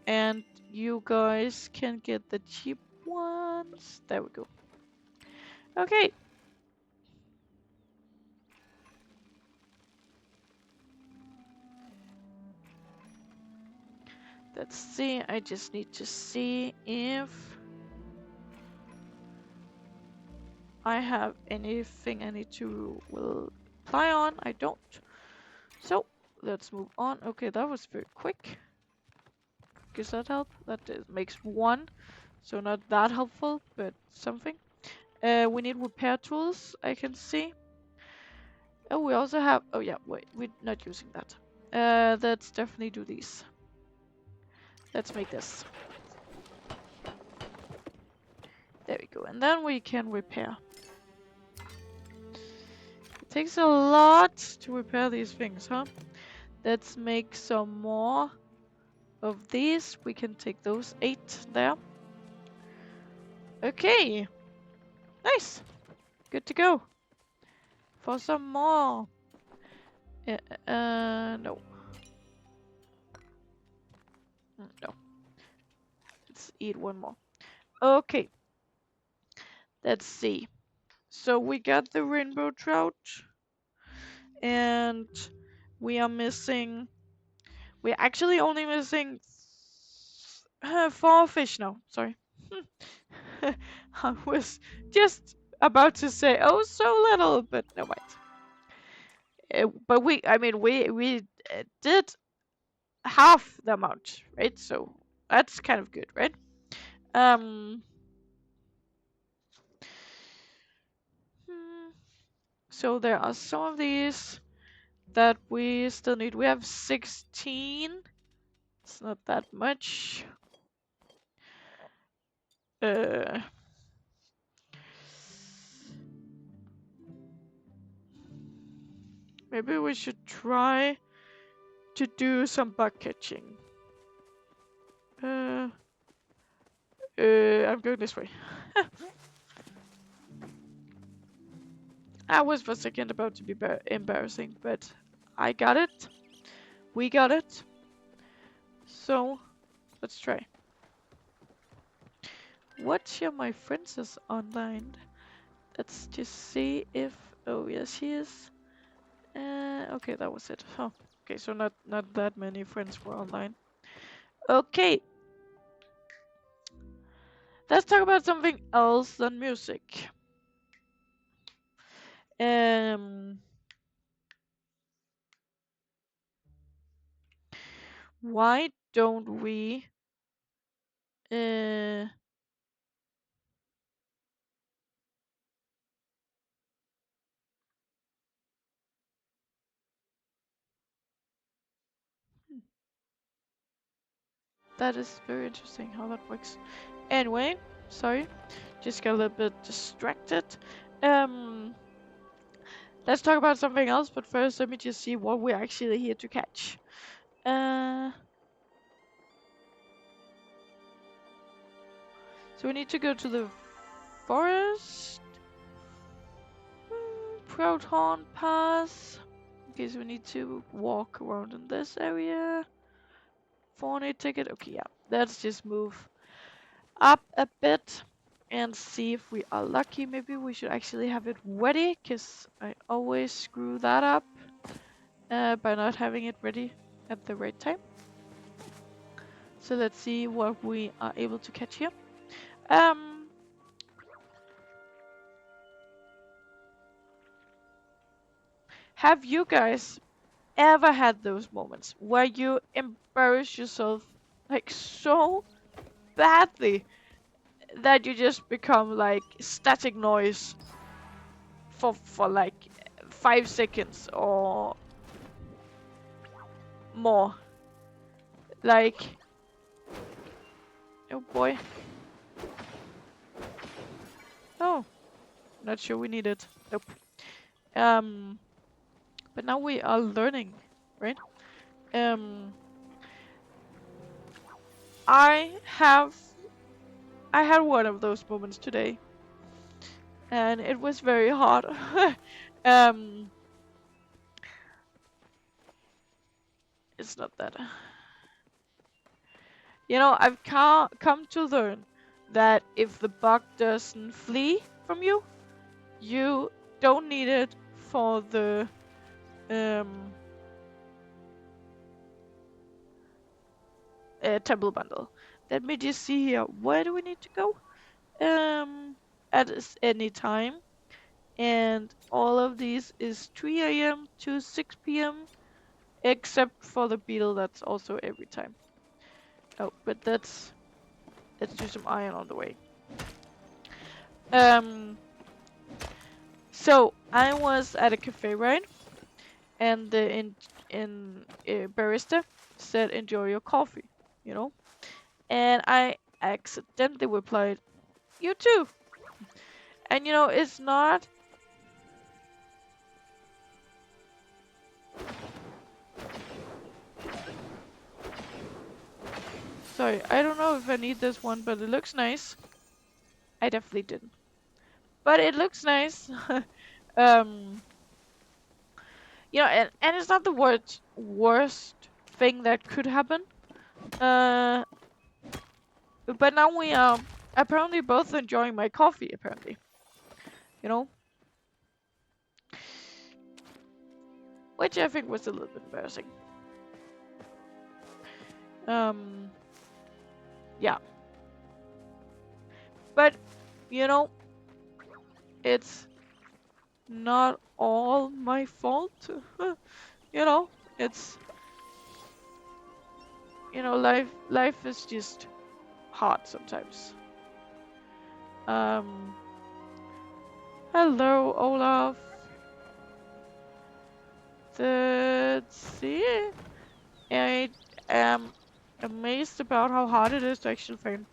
and you guys can get the cheap ones. There we go. Okay. Let's see, I just need to see if I have anything I need to apply on. I don't. So, let's move on. Okay, that was very quick. Does that help? That makes one. So not that helpful, but something. We need repair tools, I can see. Oh, we also have... Oh yeah, wait, we're not using that. Let's definitely do these. Let's make this. There we go. And then we can repair. It takes a lot to repair these things, huh? Let's make some more of these. We can take those 8 there. Okay. Nice. Good to go. For some more. No. No. Let's eat one more. Okay. Let's see. So we got the rainbow trout. And we are missing... We're actually only missing 4 fish now. Sorry. I was just about to say, oh, so little, but no mind. But I mean, we did half the amount, right? So that's kind of good, right? Um. So there are some of these that we still need. We have 16. It's not that much. Uh. Maybe we should try to do some bug catching. I'm going this way. I was for a second about to be embarrassing, but I got it. We got it. So, let's try. Watch here, my friends is online. Let's just see if... Oh, yes, she is. Okay, that was it. Oh, okay, so not that many friends were online. Okay. Let's talk about something else than music. Why don't we that is very interesting how that works. Anyway, sorry, just got a little bit distracted. Let's talk about something else, but first let me just see what we're actually here to catch. So we need to go to the forest. Proton Pass. Okay, so we need to walk around in this area. Fauna ticket. Okay, yeah. Let's just move up a bit and see if we are lucky. Maybe we should actually have it ready, because I always screw that up by not having it ready at the right time. So let's see what we are able to catch here. Have you guys ever had those moments where you embarrass yourself like so badly that you just become like static noise for like 5 seconds or more? Like, oh boy. Oh, not sure we need it. Nope. But now we are learning, right? I had one of those moments today, and it was very hard. It's not that. You know, I've come to learn that if the bug doesn't flee from you, you don't need it for the temple bundle. Let me just see here. Where do we need to go? At any time. And all of these is 3 a.m. to 6 p.m. except for the beetle, that's also every time. Oh, but let's do some iron on the way. So I was at a cafe, right? And the barista said, "Enjoy your coffee," you know. And I accidentally replied, "You too." And you know, it's not. Sorry, I don't know if I need this one, but it looks nice. I definitely didn't. But it looks nice. You know, and it's not the worst thing that could happen. But now we are apparently both enjoying my coffee, apparently. You know? Which I think was a little bit embarrassing. Yeah. But, you know, it's not all my fault. You know, it's, you know, life is just hard sometimes. Hello, Olaf. Let's see. I am amazed about how hard it is to actually find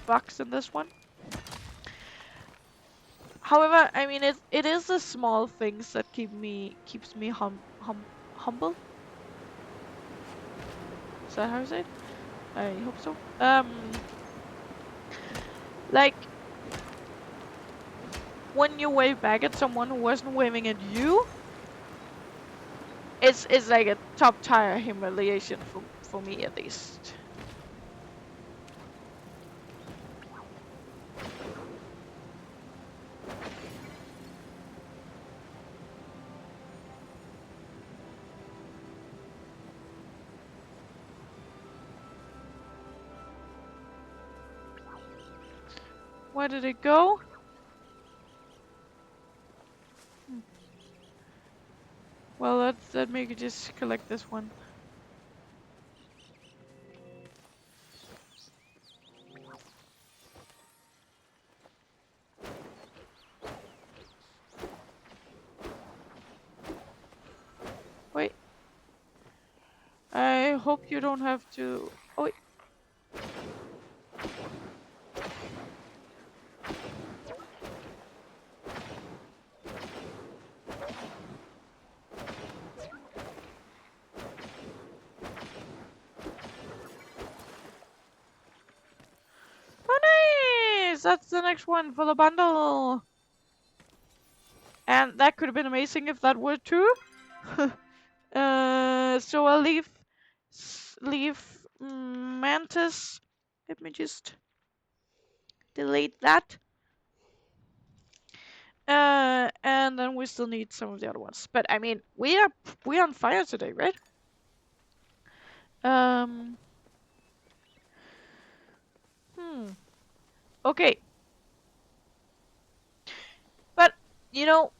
bugs in this one. However, I mean, it is the small things that keeps me humble. Is that how you say it? I hope so. Like when you wave back at someone who wasn't waving at you, it's like a top tier humiliation for me at least. Where did it go? Well, let me just collect this one. Wait. I hope you don't have to. Oh wait. Oh nice! That's the next one for the bundle. And that could have been amazing if that were true. So I'll leave Mantis. Let me just delete that. And then we still need some of the other ones. But I mean, we're on fire today, right? Um. Okay. But you know,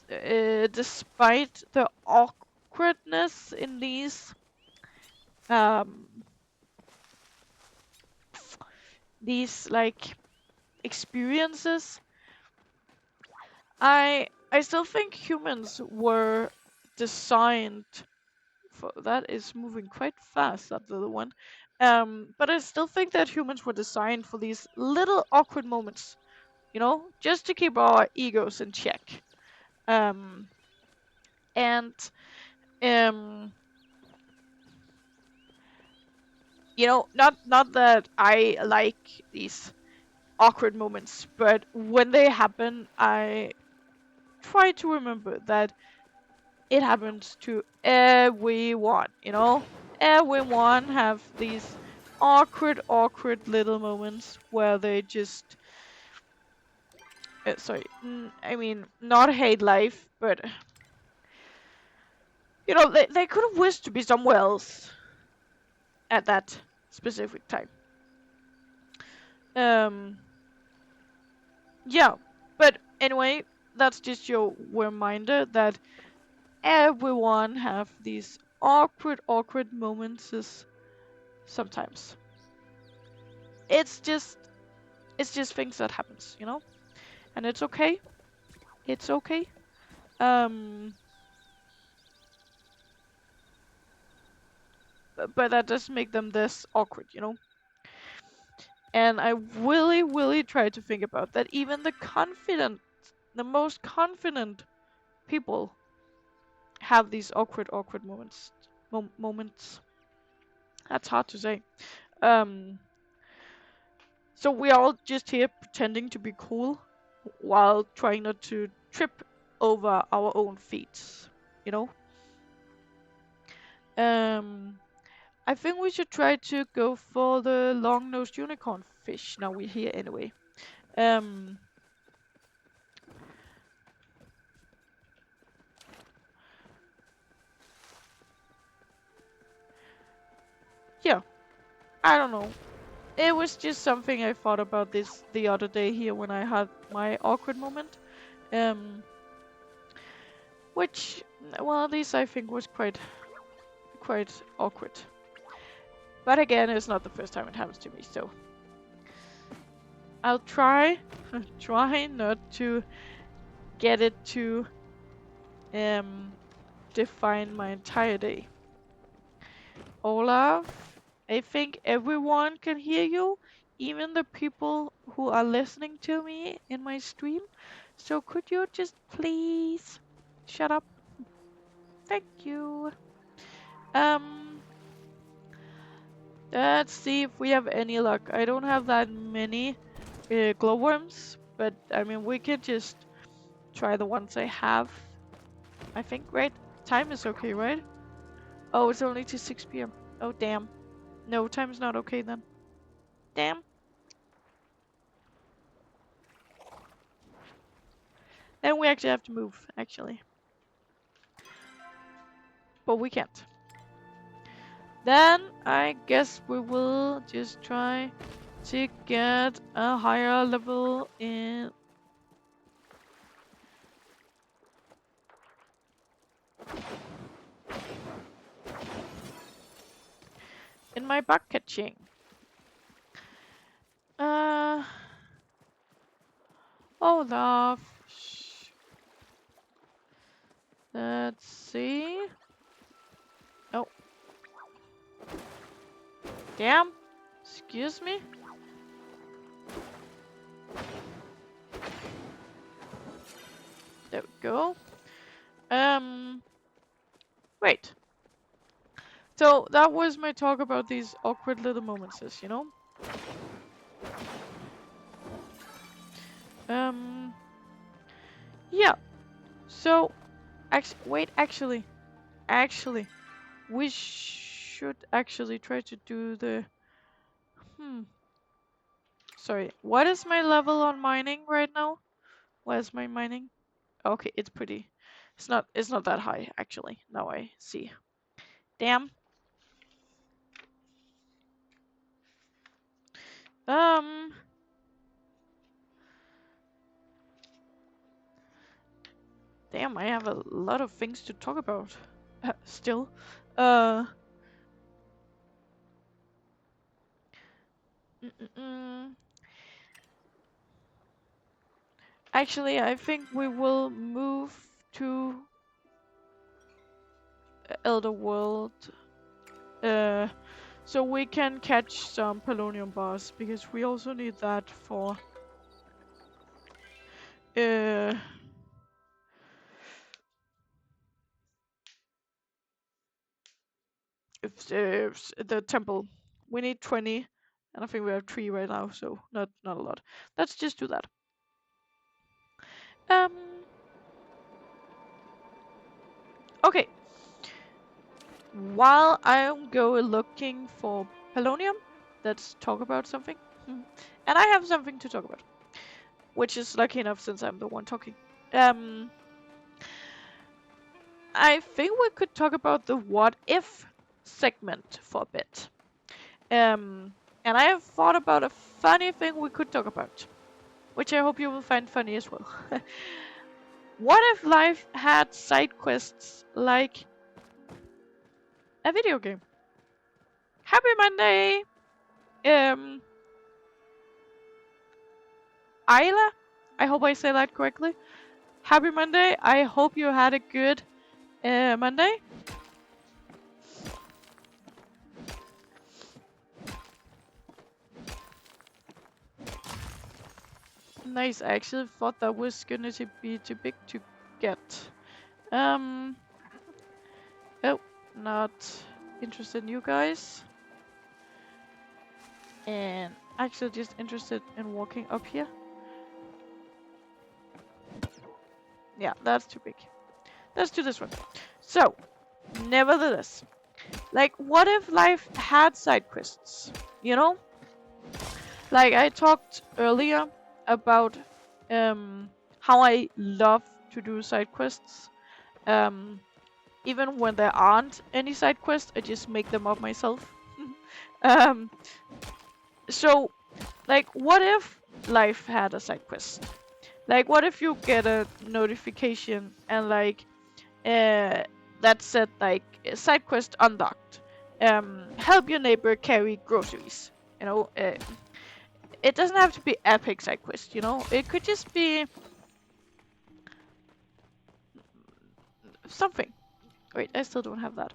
despite the awkwardness in um these like experiences, I still think humans were designed for that is moving quite fast, that little one. But I still think that humans were designed for these little awkward moments, you know, just to keep our egos in check. Um, and um, you know, not that I like these awkward moments, but when they happen, I try to remember that it happens to everyone, you know? Everyone have these awkward little moments where they just, sorry, I mean, not hate life, but, you know, they could have wished to be somewhere else at that specific time. Um, yeah, but anyway, that's just your reminder that everyone have these awkward moments sometimes. It's just things that happens, you know? And it's okay. It's okay. Um but that doesn't make them this awkward, you know? And I really try to think about that even the most confident people have these awkward moments. That's hard to say. Um So we're all just here pretending to be cool while trying not to trip over our own feet, you know? I think we should try to go for the long-nosed unicorn fish now we're here anyway. Um, yeah, I don't know. It was just something I thought about this the other day here when I had my awkward moment. Um, which, well, at least I think was quite awkward. But again, it's not the first time it happens to me, so I'll try not to get it to define my entire day. Olaf, I think everyone can hear you, even the people who are listening to me in my stream. So could you just please shut up? Thank you. Um, Let's see if we have any luck. I don't have that many glowworms, but I mean, we could just try the ones I have. I think, right? Time is okay, right? Oh, it's only to 6 p.m. Oh, damn. No, time's not okay then. Damn. Then we actually have to move, actually. But we can't. Then I guess we will just try to get a higher level in my bug catching. Olaf. Let's see. Oh. Damn. Excuse me. There we go. Wait. So that was my talk about these awkward little moments, you know? Yeah. So, actually, we should actually try to do the, sorry, what is my level on mining right now? What is my mining? Okay, it's pretty, it's not that high, actually, now I see. Damn. Damn, I have a lot of things to talk about, still. Actually, I think we will move to Elder World, so we can catch some Polonium bars, because we also need that for, if the temple. We need 20, and I think we have 3 right now, so not a lot. Let's just do that. Okay. While I'm going looking for Polonium, let's talk about something. And I have something to talk about, which is lucky enough since I'm the one talking. I think we could talk about the what if segment for a bit. And I have thought about a funny thing we could talk about, which I hope you will find funny as well. What if life had side quests like a video game? Happy Monday! Isla? I hope I say that correctly. Happy Monday. I hope you had a good Monday. Nice. I actually thought that was gonna be too big to get. Oh, not interested in you guys. And actually just interested in walking up here. Yeah, that's too big. Let's do this one. So, nevertheless, like, what if life had side quests? You know? Like, I talked earlier about how I love to do side quests. Even when there aren't any side quests, I just make them up myself. So, like, what if life had a side quest? Like, what if you get a notification and, like, that said, like, side quest unlocked. Help your neighbor carry groceries. You know, it doesn't have to be epic side quest, you know? It could just be something. Wait, I still don't have that.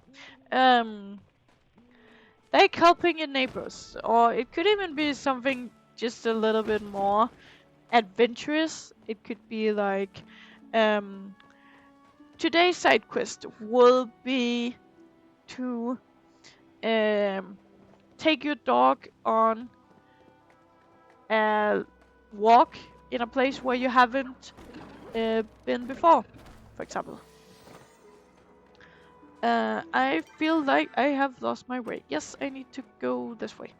Like helping your neighbors. Or it could even be something just a little bit more adventurous. It could be like, today's side quest will be to take your dog on a walk in a place where you haven't been before, for example. I feel like I have lost my way. Yes, I need to go this way.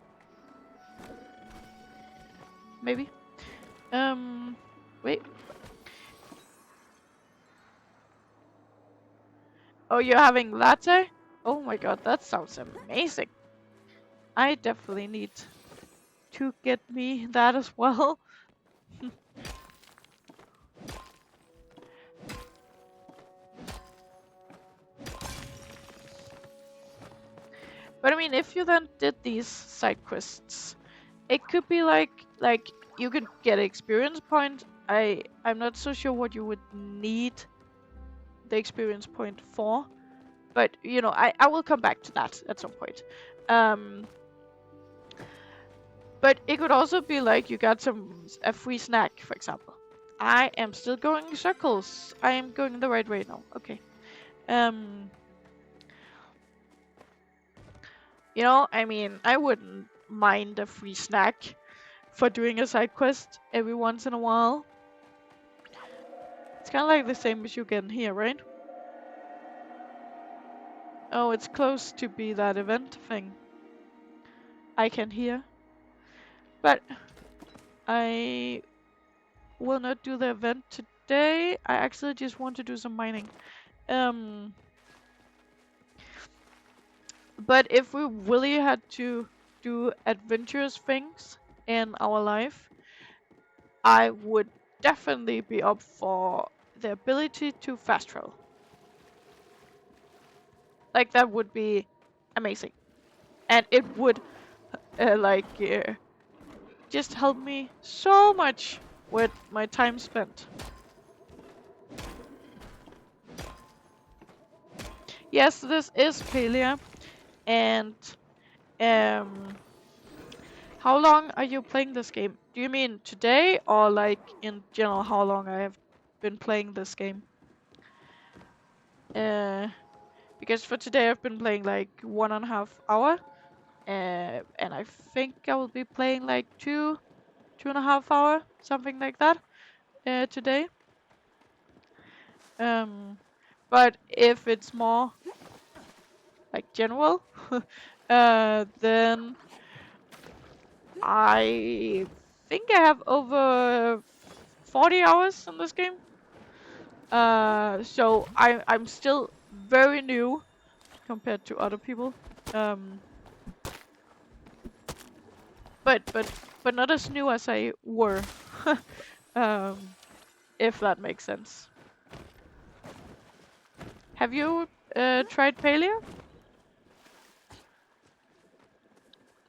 Maybe. Wait. Oh, you're having latte? Oh my god, that sounds amazing. I definitely need to get me that as well. But I mean, if you then did these side quests, it could be like you could get experience point. I'm not so sure what you would need the experience point for, but you know, I will come back to that at some point. But it could also be like you got a free snack, for example. I am still going in circles. I am going the right way now. Okay. You know, I mean, I wouldn't mind a free snack for doing a side quest every once in a while. It's kind of like the same as you get in here, right? Oh, it's close to be that event thing. I can hear. But I will not do the event today. I actually just want to do some mining. But if we really had to do adventurous things in our life, I would definitely be up for the ability to fast travel. Like, that would be amazing. And it would, just help me so much with my time spent. Yes, this is Palia. And, how long are you playing this game? Do you mean today, or like in general how long I have been playing this game? Because for today I've been playing like 1.5 hour, and I think I will be playing like 2.5 hour, something like that, today. But if it's more like general, then I think I have over 40 hours in this game. So I'm still very new compared to other people. But not as new as I were. um, if that makes sense. Have you tried Palia?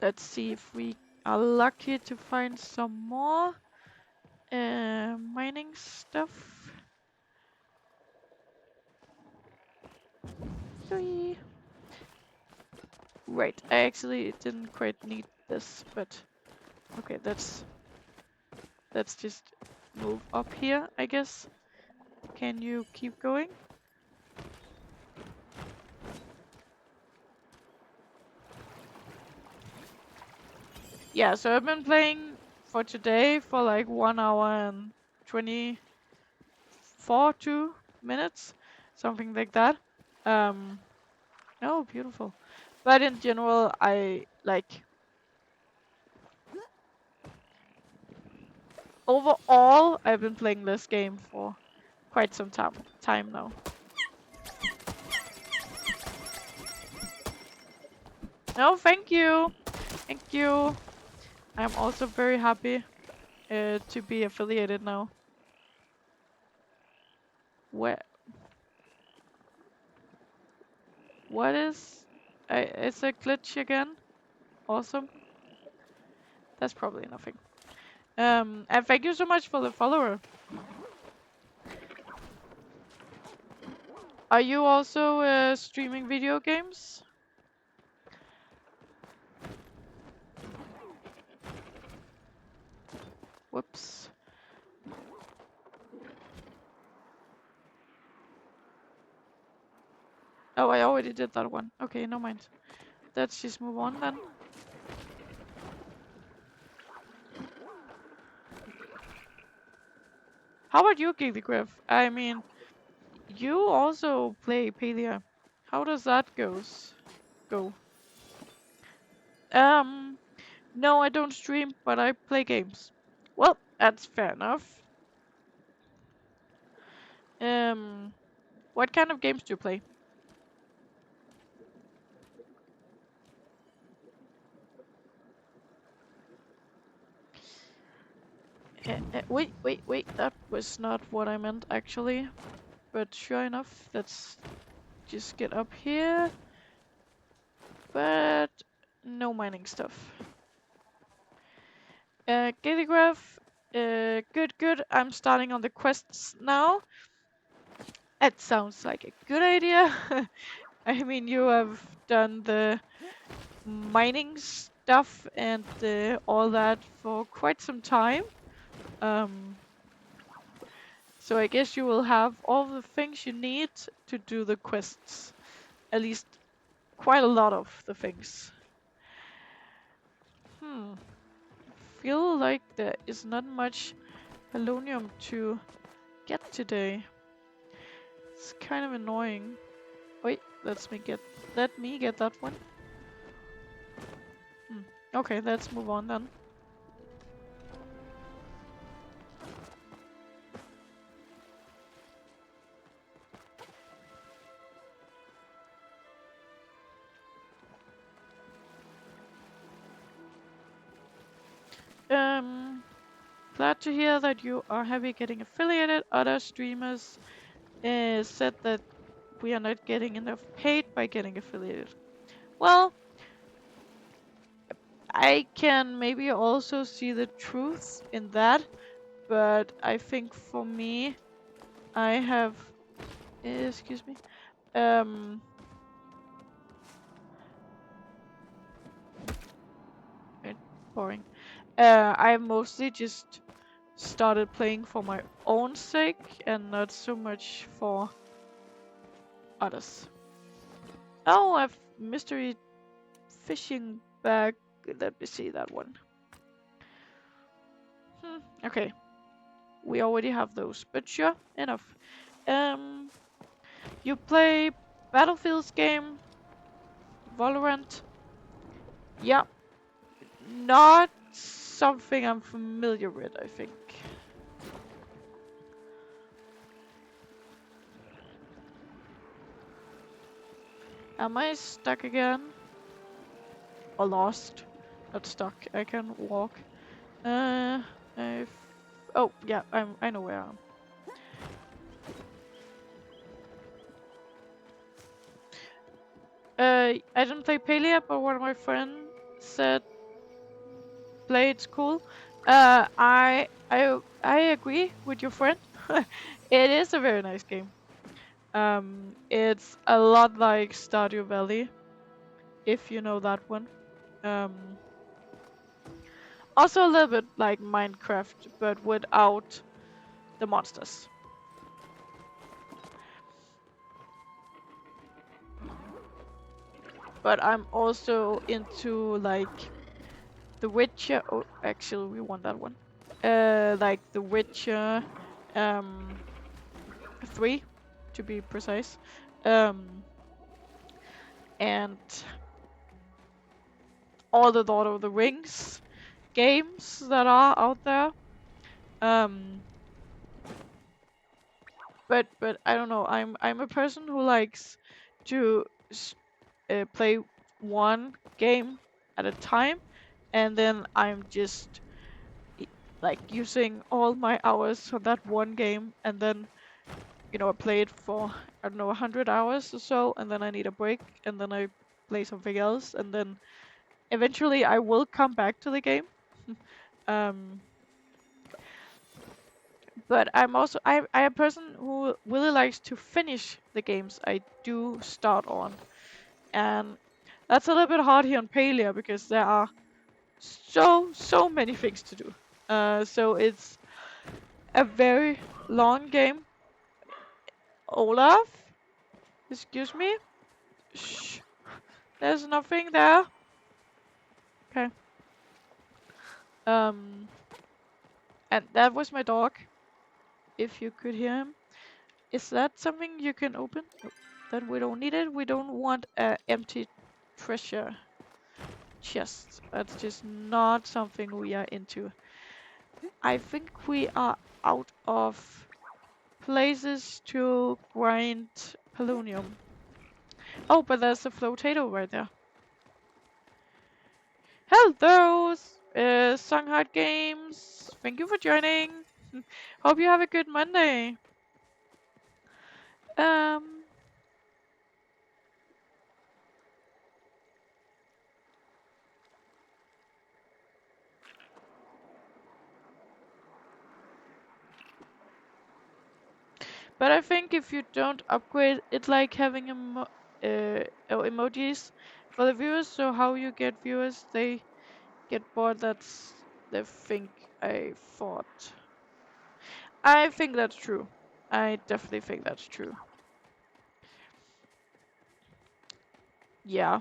Let's see if we are lucky to find some more mining stuff. Yay. Right, I actually didn't quite need this, but okay, let's just move up here, I guess. Can you keep going? Yeah, so I've been playing for today for like 1 hour and 24 minutes, something like that. Oh, beautiful. But in general, I like overall, I've been playing this game for quite some time now. No, thank you. Thank you. I'm also very happy to be affiliated now. What is... it's a glitch again? Awesome. That's probably nothing. And thank you so much for the follower. Are you also streaming video games? Whoops. Oh, I already did that one. Okay, no mind. Let's just move on then. How about you, Gilligriff? I mean, you also play Palia. How does that go? Um, no, I don't stream, but I play games. Well, that's fair enough. What kind of games do you play? Wait, that was not what I meant actually. But sure enough, let's just get up here. But no mining stuff. Gilligraph, good. I'm starting on the quests now. That sounds like a good idea. I mean, you have done the mining stuff and all that for quite some time. Um, so I guess you will have all the things you need to do the quests. At least quite a lot of the things. Feel like there is not much polonium to get today. It's kind of annoying. Wait, let me get that one. Okay, let's move on then. Glad to hear that you are happy getting affiliated. Other streamers said that we are not getting enough paid by getting affiliated. Well, I can maybe also see the truth in that, but I think for me, I have, excuse me, boring. I mostly just started playing for my own sake and not so much for others. Oh, I've mystery fishing bag. Let me see that one. Okay. We already have those, but sure, enough. You play Battlefield's game, Valorant. Yeah, not something I'm familiar with, I think. Am I stuck again? Or lost? Not stuck. I can walk. Oh yeah, I know where I am. I didn't play Palia, but one of my friends said play. It's cool. I agree with your friend. It is a very nice game. It's a lot like Stardew Valley, if you know that one. Um, Also a little bit like Minecraft, but without the monsters. But I'm also into like The Witcher. Oh, actually, we want that one. Like The Witcher, 3, to be precise. And all the Lord of the Rings games that are out there. But I don't know. I'm a person who likes to play one game at a time, and then I'm just like using all my hours on that one game, and then I play it for I don't know 100 hours or so, and then I need a break, and then I play something else, and then eventually I will come back to the game. But I'm a person who really likes to finish the games I do start on, and that's a little bit hard here on Palia because there are so many things to do. So it's a very long game. Olaf, excuse me. Shh, there's nothing there. Okay. And that was my dog. if you could hear him. Is that something you can open? Nope. Then we don't need it. We don't want a empty treasure chest. That's just not something we are into. I think we are out of places to grind polonium. Oh, but there's a flotato right there. Hello, Songhart Games. Thank you for joining. Hope you have a good Monday. But I think if you don't upgrade, it's like having emojis for the viewers. So how you get viewers, they get bored. That's the thing I thought. I think that's true. I definitely think that's true. Yeah.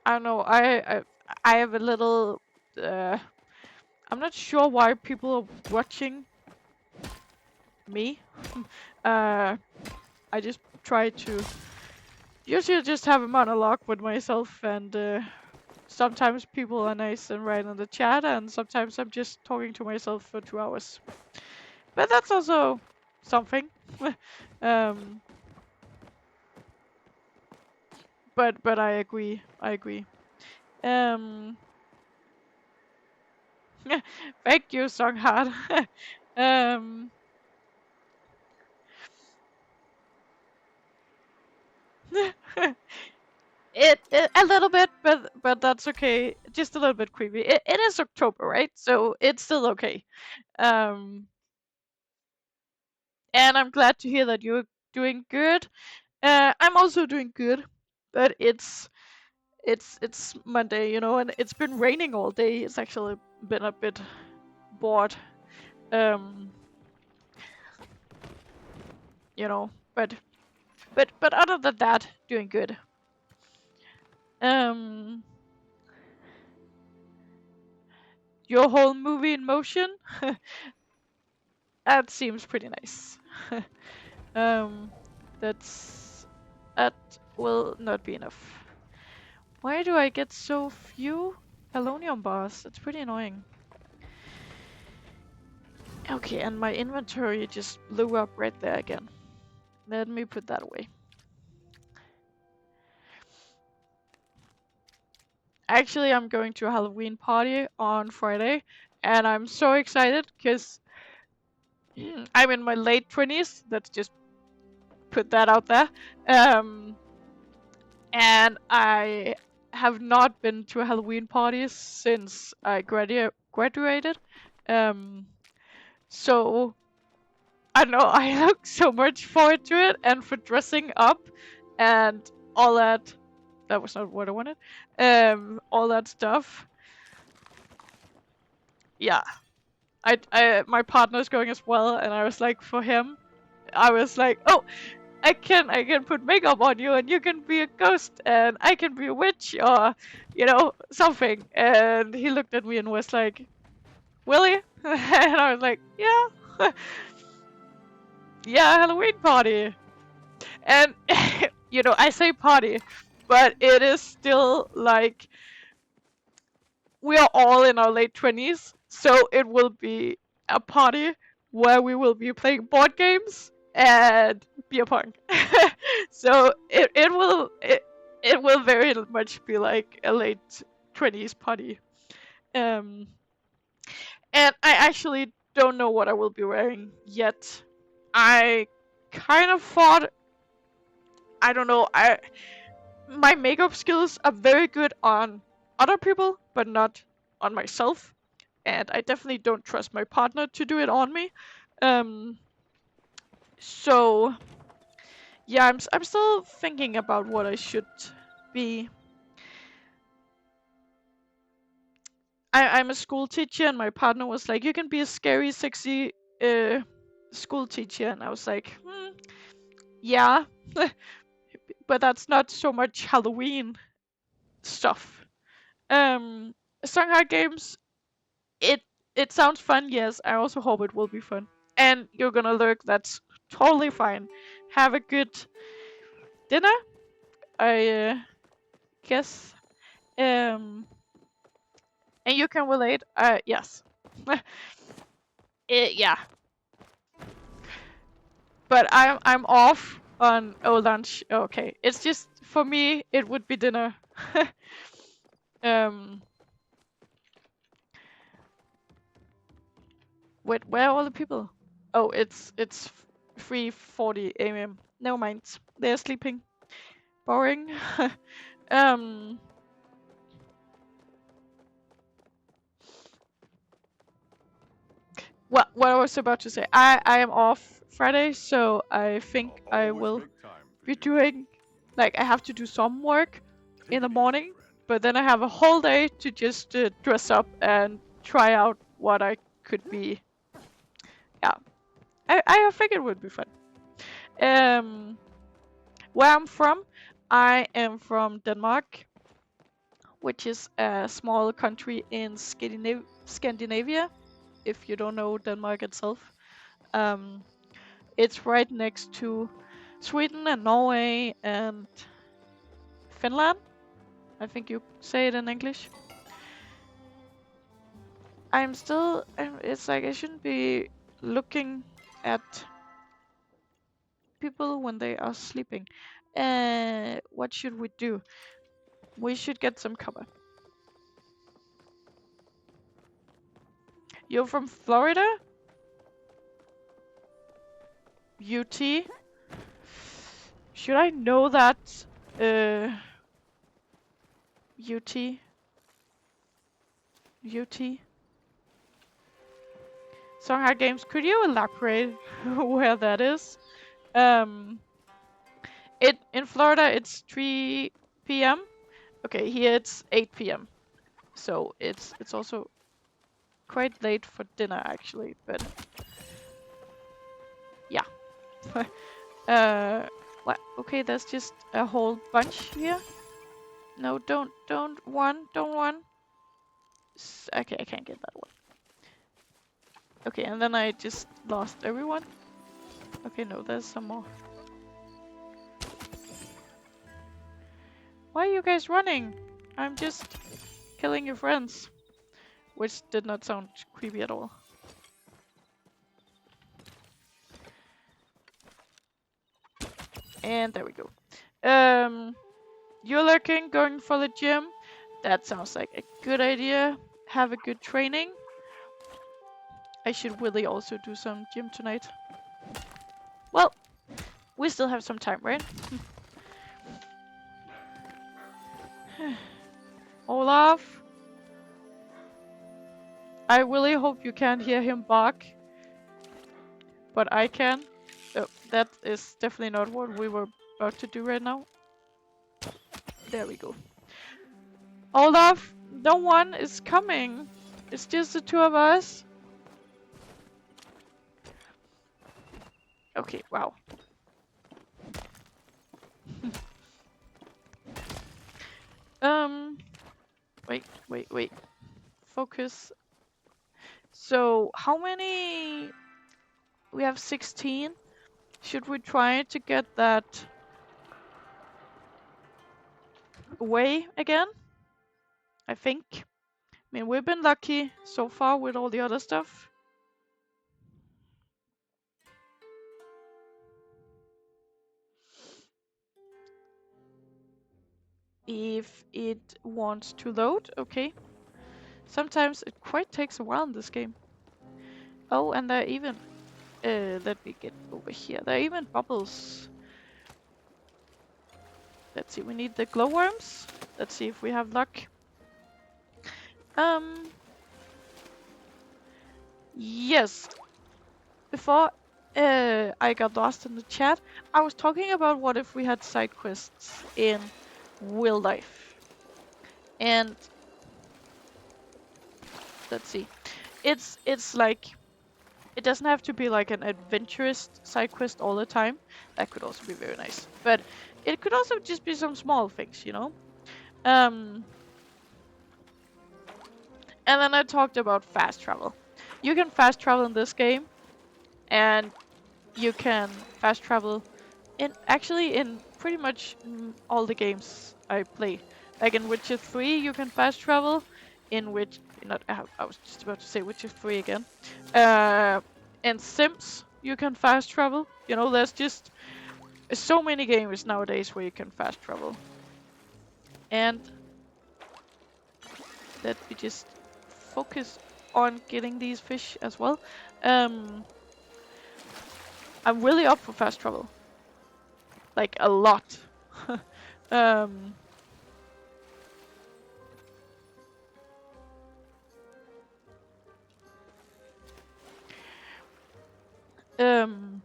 I don't know. I have a little. I'm not sure why people are watching me. I just try to usually just have a monologue with myself, and sometimes people are nice and write in the chat, and sometimes I'm just talking to myself for 2 hours. But that's also something. But I agree. I agree. Thank you, Songhard. It a little bit, but that's okay. Just a little bit creepy. It is October, right? So it's still okay. And I'm glad to hear that you're doing good. I'm also doing good, but it's Monday, you know, and it's been raining all day. It's actually been a bit bored, you know, but other than that, doing good. Your whole movie in motion, that seems pretty nice. That will not be enough. Why do I get so few polonium bars? It's pretty annoying. Okay, and my inventory just blew up right there again. Let me put that away. Actually, I'm going to a Halloween party on Friday, and I'm so excited because I'm in my late 20s. Let's just put that out there. And I have not been to a Halloween party since I graduated. So I don't know, I look so much forward to it, and for dressing up and all that. That was not what I wanted. All that stuff. Yeah. My partner's going as well, and I was like, for him, I was like, oh, I can put makeup on you, and you can be a ghost, and I can be a witch, or, you know, something. And he looked at me and was like, Willie? And I was like, yeah. Yeah, Halloween party. And, you know, I say party, but it is still like, we are all in our late 20s, so it will be a party where we will be playing board games and beer pong. So it will very much be like a late 20s party. And I actually don't know what I will be wearing yet. I kind of thought, I don't know, my makeup skills are very good on other people, but not on myself. And I definitely don't trust my partner to do it on me. So yeah, I'm still thinking about what I should be. I'm a school teacher, and my partner was like, "You can be a scary, sexy school teacher," and I was like, "Yeah, but that's not so much Halloween stuff." Songhai Games, it It sounds fun, yes. I also hope it will be fun. And you're gonna lurk, that's totally fine. Have a good dinner, I guess. Um, and you can relate, yes. Yeah. But I'm off on lunch. Okay, it's just for me it would be dinner. um, wait, where are all the people? Oh, it's 3:40 a.m. Never mind, they're sleeping. Boring. um, what I was about to say, I am off Friday, so I think I will be doing, like, I have to do some work in the morning, but then I have a whole day to just dress up and try out what I could be. Yeah, I think it would be fun. Um, where I'm from, I am from Denmark, which is a small country in Scandinavia. If you don't know Denmark itself, um, it's right next to Sweden and Norway and Finland. I think you say it in English. I'm still. It's like I shouldn't be looking at people when they are sleeping. What should we do? We should get some cover. You're from Florida? UT? Should I know that? UT? UT? Songhai Games, could you elaborate where that is? Um, in Florida it's 3 p.m. Okay, here it's 8 p.m. So it's also quite late for dinner actually, but yeah. What? Okay, there's just a whole bunch here. No, don't run. Okay, I can't get that one. Okay, and then I just lost everyone. Okay, no, there's some more. Why are you guys running? I'm just killing your friends. Which did not sound creepy at all. And there we go. You're lurking, going for the gym. That sounds like a good idea. Have a good training. I should really also do some gym tonight. Well, we still have some time, right? Olaf. I really hope you can't hear him bark. But I can. Oh, that is definitely not what we were about to do right now. There we go. Olaf, no one is coming. It's just the two of us. Okay, wow. Wait. Focus. So, how many? We have 16. Should we try to get that away again? I think. I mean, we've been lucky so far with all the other stuff. If it wants to load, okay. Sometimes it quite takes a while in this game. Oh, and there are even... let me get over here. There are even bubbles. Let's see, we need the glowworms. Let's see if we have luck. Yes. Before I got lost in the chat, I was talking about what if we had side quests in real life. And let's see. It's like, it doesn't have to be like an adventurous side quest all the time. That could also be very nice. But it could also just be some small things, you know? And then I talked about fast travel. You can fast travel in this game, and you can fast travel in pretty much all the games I play. Like in Witcher 3, you can fast travel. In which not I was just about to say Witcher 3 again. In Sims, you can fast travel. You know, there's just so many games nowadays where you can fast travel. And let me just focus on getting these fish as well. I'm really up for fast travel. Like a lot. um, um,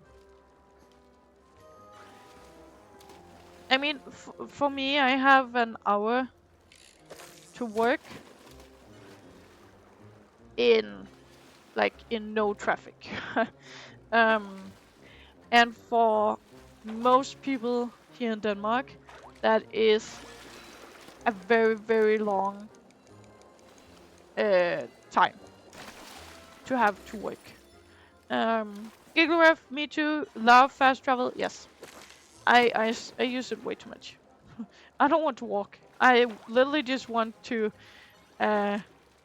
I mean, for me, I have an hour to work in, like, in no traffic. And for most people here in Denmark, that is a very, very long time to have to work. Giggleref, me too, love fast travel, yes. I use it way too much. I don't want to walk. I literally just want to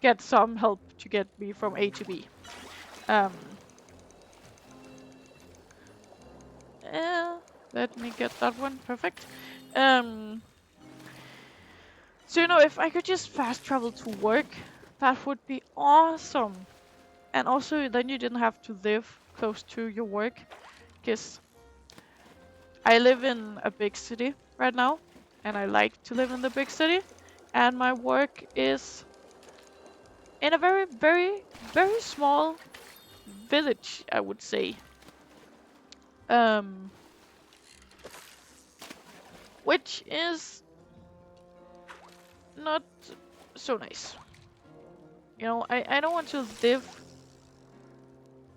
get some help to get me from A to B. Let me get that one, perfect. So you know, if I could just fast travel to work, that would be awesome. And also, then you didn't have to live close to your work, because I live in a big city right now, and I like to live in the big city, and my work is in a very, very, very small village, I would say. Which is not so nice. You know, I don't want to live...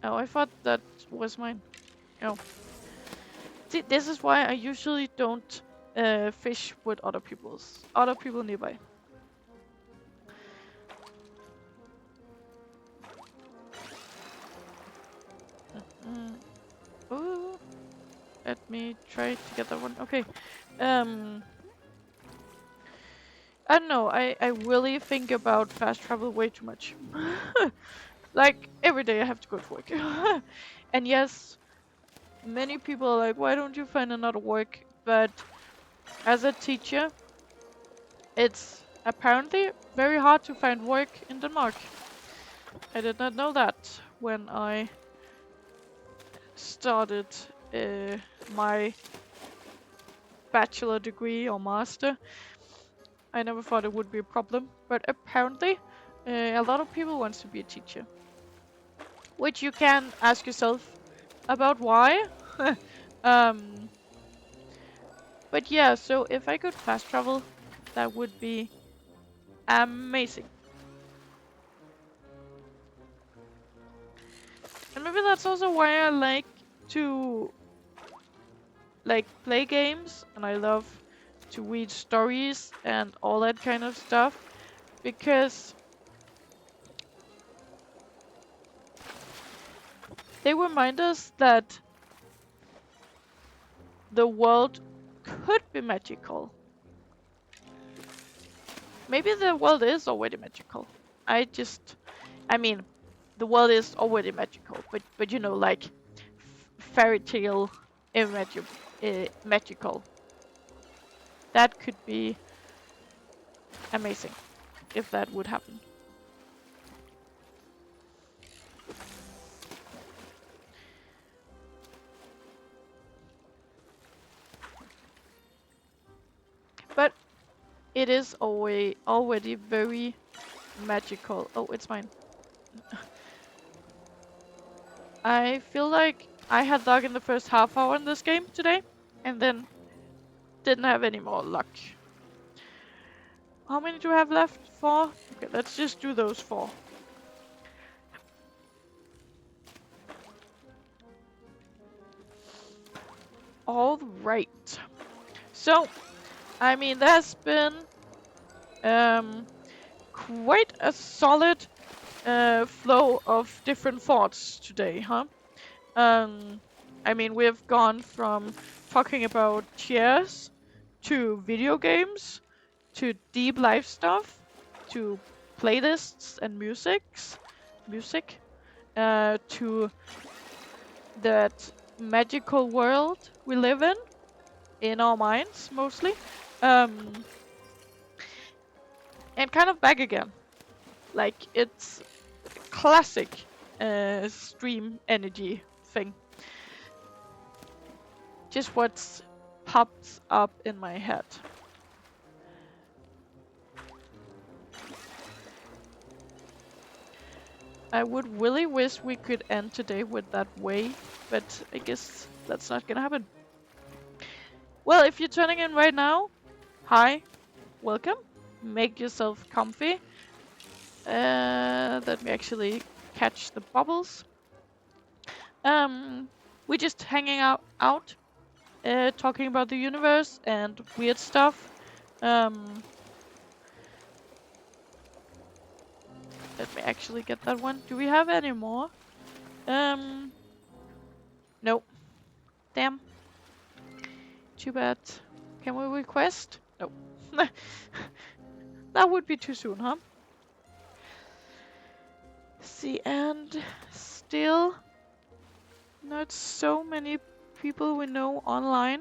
Oh, I thought that was mine. You know. See, this is why I usually don't fish with other people nearby. Ooh. Let me try to get that one. Okay. I don't know, I really think about fast travel way too much. Like, every day I have to go to work. And yes, many people are like, why don't you find another work? But as a teacher, it's apparently very hard to find work in Denmark. I did not know that when I started my bachelor degree or master. I never thought it would be a problem, but apparently a lot of people want to be a teacher. Which you can ask yourself about why. But yeah, so if I could fast travel, that would be amazing. And maybe that's also why I like to play games, and I love to read stories and all that kind of stuff, because they remind us that the world could be magical. Maybe the world is already magical. I mean, the world is already magical, but you know, like fairy tale magical. That could be amazing if that would happen. But it is already very magical. Oh, it's mine. I feel like I had luck in the first half hour in this game today, and then didn't have any more luck. How many do I have left? 4? Okay, let's just do those 4. Alright. So, I mean, there's been quite a solid flow of different thoughts today, huh? I mean, we've gone from talking about chairs to video games to deep life stuff to playlists and music, to that magical world we live in our minds mostly, um, and kind of back again. Like it's classic stream energy thing. Just what's popped up in my head. I would really wish we could end today with that way, but I guess that's not gonna happen. Well, if you're tuning in right now, hi, welcome. Make yourself comfy. Let me actually catch the bubbles. We're just hanging out, talking about the universe and weird stuff. Let me actually get that one. Do we have any more? Nope. Damn. Too bad. Can we request? Nope. That would be too soon, huh? See, and still not so many people we know online.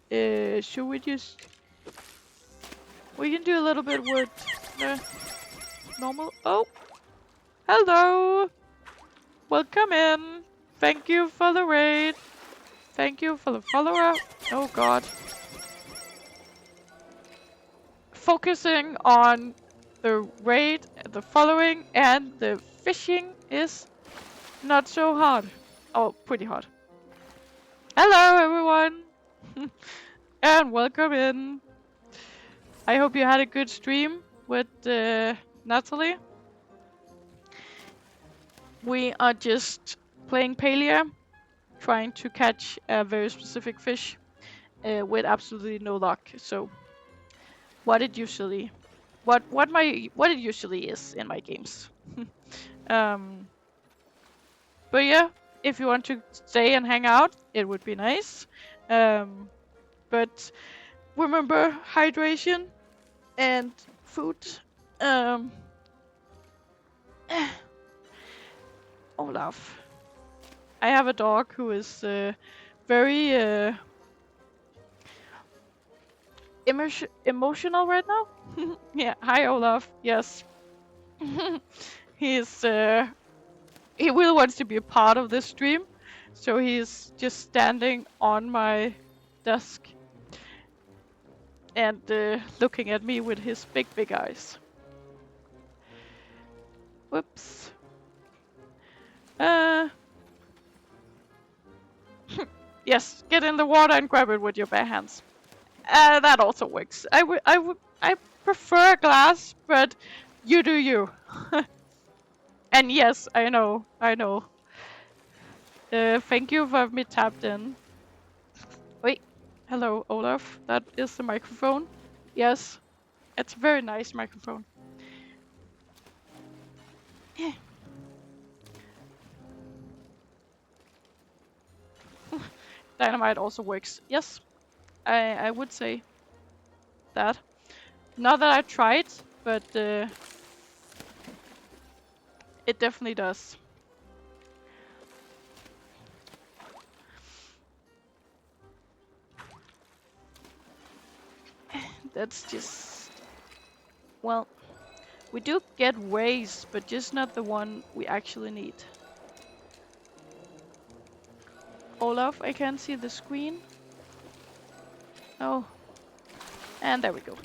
Should we just... We can do a little bit with the normal... Oh! Hello! Welcome in! Thank you for the raid! Thank you for the follower! Oh god. Focusing on the raid, the following, and the fishing is not so hard. Oh, pretty hard. Hello everyone! And welcome in! I hope you had a good stream with Natalie. We are just playing Palia, trying to catch a very specific fish with absolutely no luck. So, what it usually is in my games. But yeah, if you want to stay and hang out, it would be nice. But remember hydration and food. Olaf. I have a dog who is very emotional right now. Yeah, hi Olaf. Yes. He's he really wants to be a part of this stream, so he's just standing on my desk and looking at me with his big eyes. Whoops. Yes, get in the water and grab it with your bare hands. That also works. I prefer glass, but you do you. And yes, I know. Thank you for me tapped in. Wait, hello, Olaf. That is the microphone. Yes, it's a very nice microphone. Dynamite also works. Yes, I would say that. Not that I tried, but it definitely does. That's just... Well, we do get ways, but just not the one we actually need. Olaf, I can't see the screen. Oh. And there we go.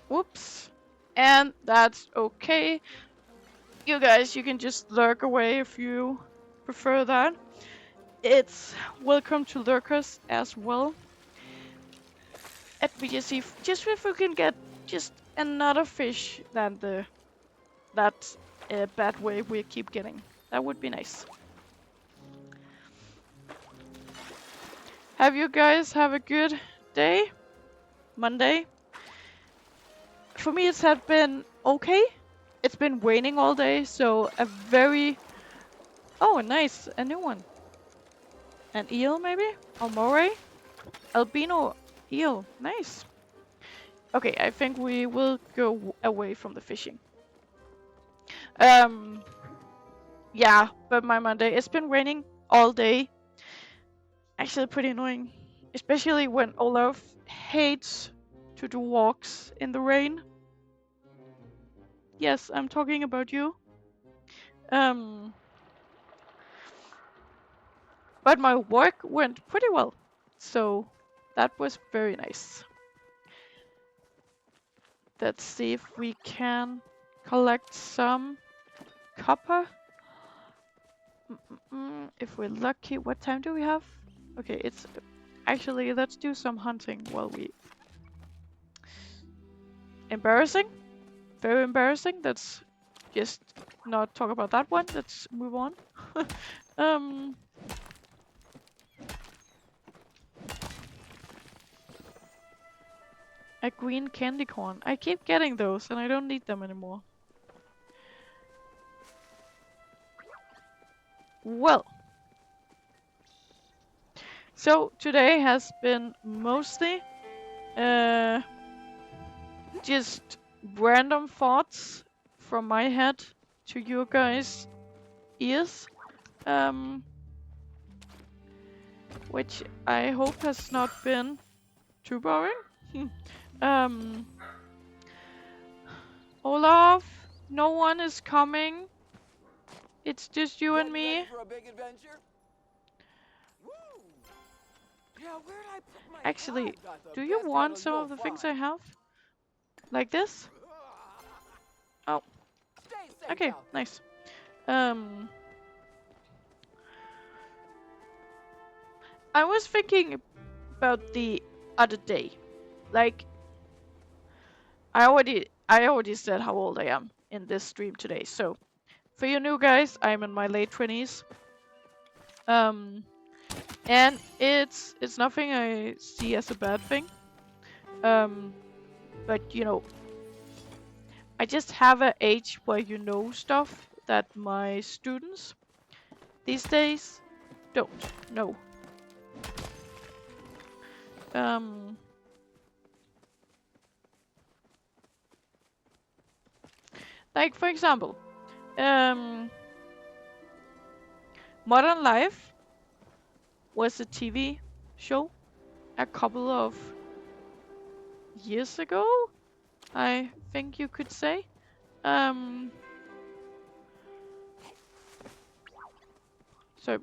Whoops. And that's okay. You guys, you can just lurk away if you prefer that. It's welcome to lurkers as well. Let me just see if we can get just another fish than that bad way we keep getting. That would be nice. Have you guys have a good day? Monday? for me, it's had been okay. It's been raining all day, so a very... Oh, nice, a new one. An eel, maybe? Or moray? Albino eel, nice. Okay, I think we will go away from the fishing. Yeah, but my Monday, it's been raining all day. Actually pretty annoying. Especially when Olaf hates to do walks in the rain. Yes, I'm talking about you. But my work went pretty well. So that was very nice. Let's see if we can collect some copper. If we're lucky. What time do we have? Okay, it's... Actually, let's do some hunting while we... Embarrassing? Very embarrassing. Let's just not talk about that one. Let's move on. A green candy corn. I keep getting those and I don't need them anymore. Well. So today has been mostly just random thoughts from my head to you guys' ears. Which I hope has not been too boring. Olaf, no one is coming. It's just you and me. For a big adventure? Yeah, where did I put my Actually, helmet? do you want some of the things I have? Like this? Oh. Okay, nice. I was thinking about the other day. Like, I already said how old I am in this stream today. So, for you new guys, I'm in my late 20s. And it's nothing I see as a bad thing. But you know, I just have an age where you know stuff that my students these days don't know. Like for example, Modern Life was a TV show a couple of years ago, I think you could say. So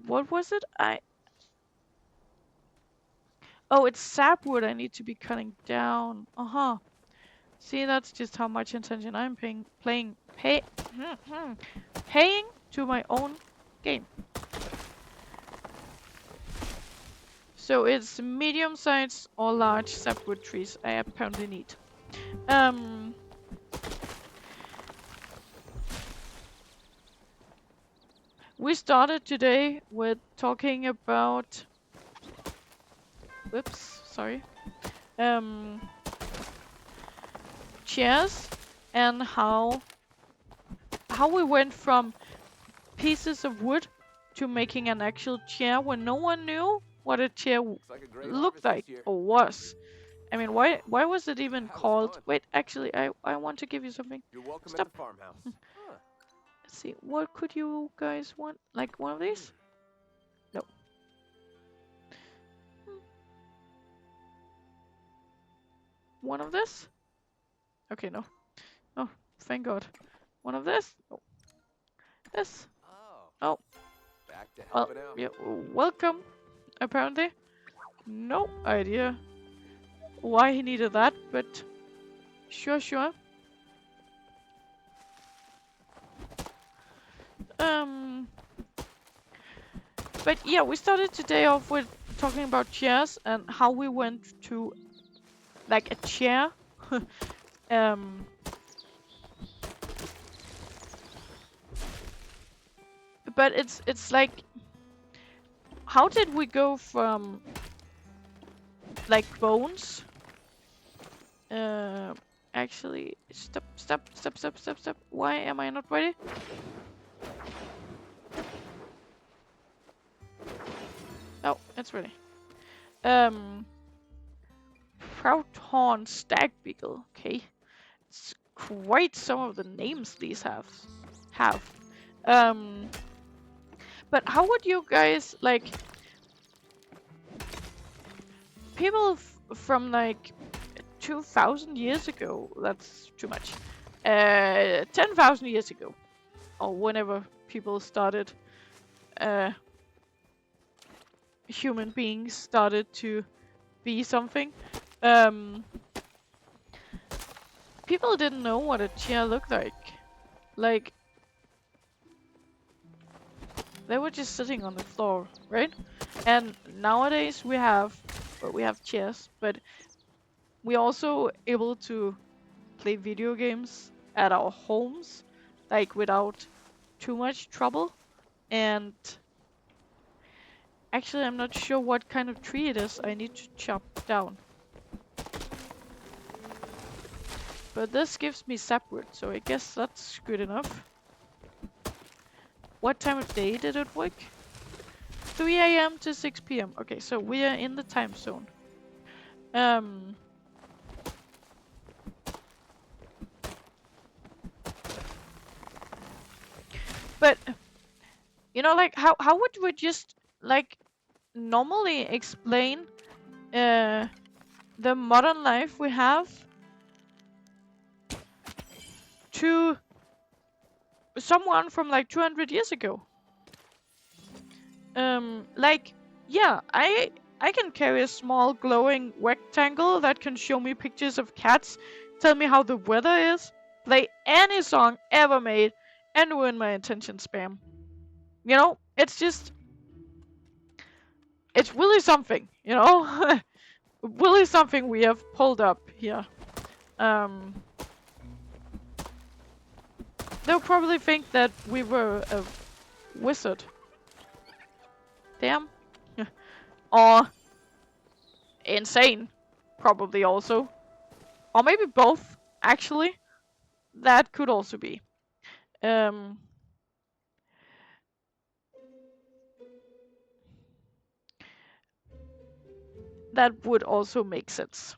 what was it? Oh, it's sapwood I need to be cutting down. See, that's just how much attention I'm paying to my own game. So it's medium-sized or large sapwood trees I apparently need. We started today with talking about... Whoops, sorry. Chairs and how we went from pieces of wood to making an actual chair when no one knew what a chair looked like or was. I mean, why was it even called? Wait, actually, I want to give you something. You're welcome Stop. at the farmhouse. Let's see, what could you guys want? Like one of these? No. One of this? Okay, no. Oh, thank God. One of this? Oh. This? Oh. Back to Well, helping out. yeah, welcome, apparently. No idea why he needed that, but sure. But yeah, we started today off with talking about chairs and how we went to like a chair. But it's like, how did we go from like bones and actually... Stop. Why am I not ready? Oh, it's ready. Prouthorn Stag Beagle. Okay. It's quite some of the names these have. Um, but how would you guys, like... People from, like, 2,000 years ago, that's too much. 10,000 years ago, or whenever people started, human beings started to be something. People didn't know what a chair looked like. Like, they were just sitting on the floor, right? And nowadays we have chairs, but we're also able to play video games at our homes, like without too much trouble. And actually, I'm not sure what kind of tree it is I need to chop down. But this gives me sapwood, so I guess that's good enough. What time of day did it work? 3 AM to 6 PM. Okay, so we are in the time zone. But you know, like, how would we just, like, normally explain the modern life we have to someone from like 200 years ago? Like, yeah, I can carry a small glowing rectangle that can show me pictures of cats, tell me how the weather is, play any song ever made, and ruin my attention span. You know, it's really something, you know? Really something we have pulled up here. They'll probably think that we were a wizard. Damn. Or insane, probably also. Or maybe both, actually. That could also be. That would also make sense.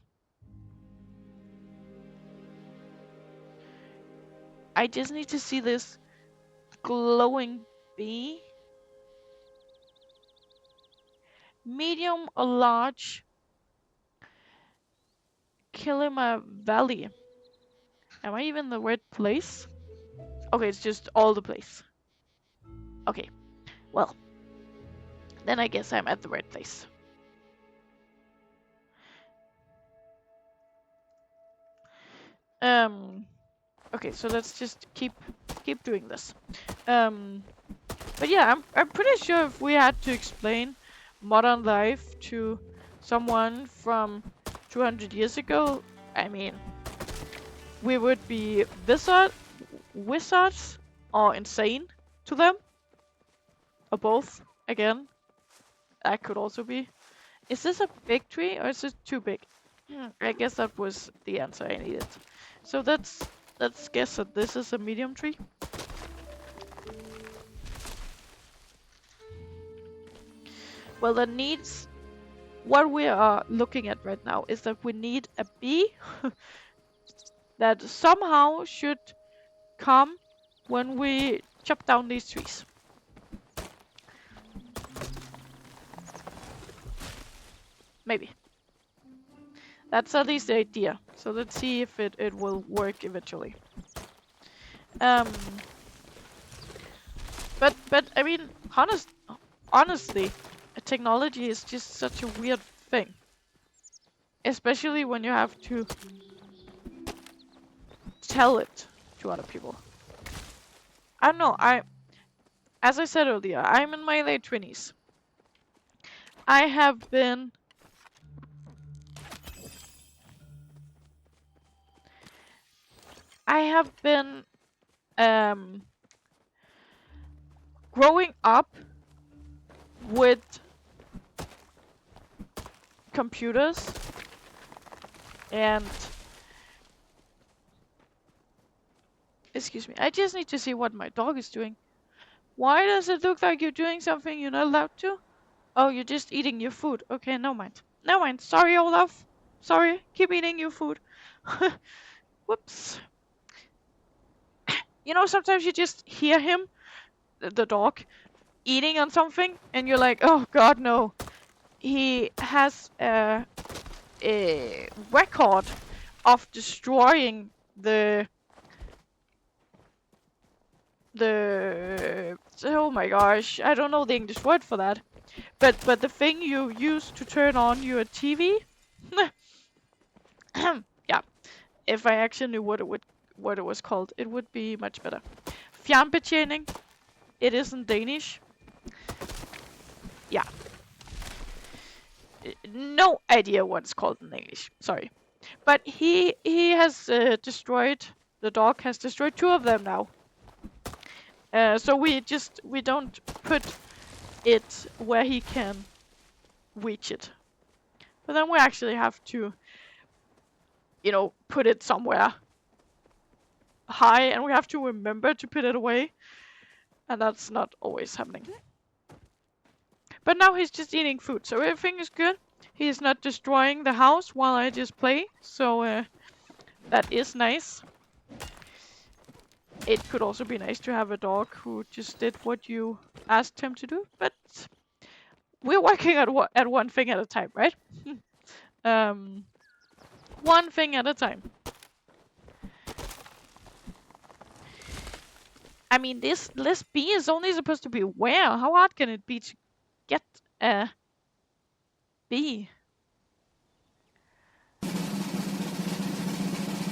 I just need to see this glowing bee. Medium or large Kilima Valley. Am I even in the right place? Okay, it's just all the place. Okay, well, then I guess I'm at the right place. Okay, so let's just keep doing this. But yeah, I'm pretty sure if we had to explain modern life to someone from 200 years ago, I mean, we would be wizards or insane to them. Or both, again. That could also be. Is this a big tree or is it too big? I guess that was the answer I needed. So let's guess that this is a medium tree. Well, that needs... What we are looking at right now is that we need a bee that somehow should come when we chop down these trees. Maybe. That's at least the idea. So let's see if it will work eventually. But I mean, honestly, technology is just such a weird thing. Especially when you have to tell it to other people. I don't know, as I said earlier, I'm in my late 20s. I have been growing up with computers and Excuse me. I just need to see what my dog is doing. Why does it look like you're doing something you're not allowed to? Oh, you're just eating your food. Okay, no mind. No mind. Sorry, Olaf. Sorry. Keep eating your food. Whoops. You know, sometimes you just hear him, the dog, eating on something, and you're like, oh god, no. He has a record of destroying the oh my gosh, I don't know the English word for that. But the thing you use to turn on your TV. Yeah, if I actually knew what it was called, it would be much better. Fjernbetjening. It is in Danish. Yeah. No idea what it's called in English. Sorry. But he has destroyed, the dog has destroyed 2 of them now. So we don't put it where he can reach it. But then we actually have to, you know, put it somewhere high, and we have to remember to put it away. And that's not always happening. But now he's just eating food, so everything is good. He is not destroying the house while I just play, so that is nice. It could also be nice to have a dog who just did what you asked him to do, but we're working at one thing at a time, right? One thing at a time. I mean, this bee is only supposed to be where? How hard can it be to get a bee?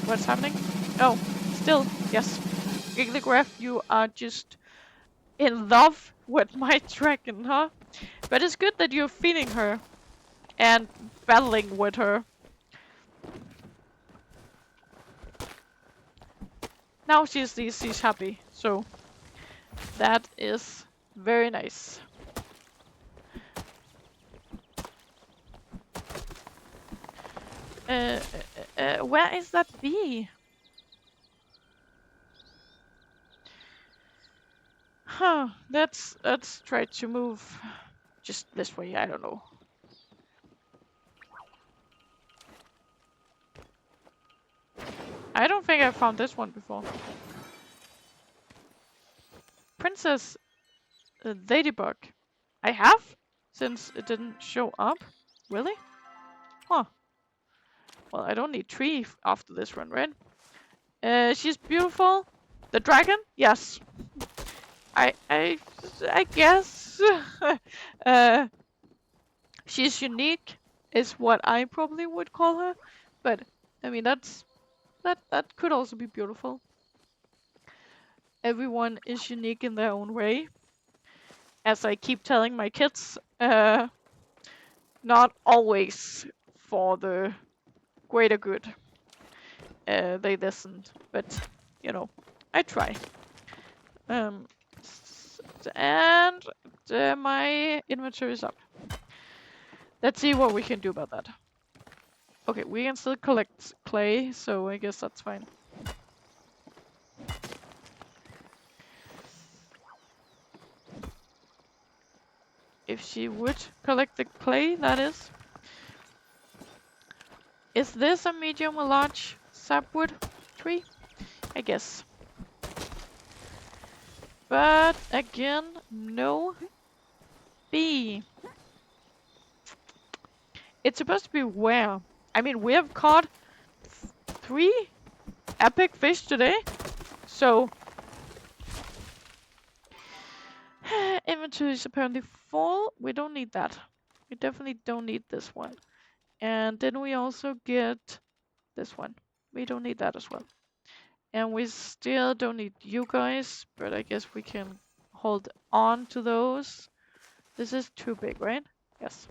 What's happening? Oh, still, yes. Gigglygraph, you are just in love with my dragon, huh? But it's good that you're feeding her and battling with her. Now she's happy, so that is very nice. Where is that bee? Huh, let's try to move just this way, I don't know. I don't think I found this one before. Princess Ladybug. I have? Since it didn't show up? Really? Huh. Well, I don't need 3 after this run, right? She's beautiful. The dragon? Yes. I guess. She's unique, is what I probably would call her. But I mean, that could also be beautiful. Everyone is unique in their own way. As I keep telling my kids, not always for the greater good. They listened, but you know, I try. And my inventory is up. Let's see what we can do about that. Okay, we can still collect clay, so I guess that's fine. If she would collect the clay, that is. Is this a medium or large sapwood tree? I guess. But again, no bee. It's supposed to be where? I mean, we have caught 3 epic fish today, so inventory is apparently full. We don't need that. We definitely don't need this one. And then we also get this one. We don't need that as well. And we still don't need you guys, but I guess we can hold on to those. This is too big, right? Yes.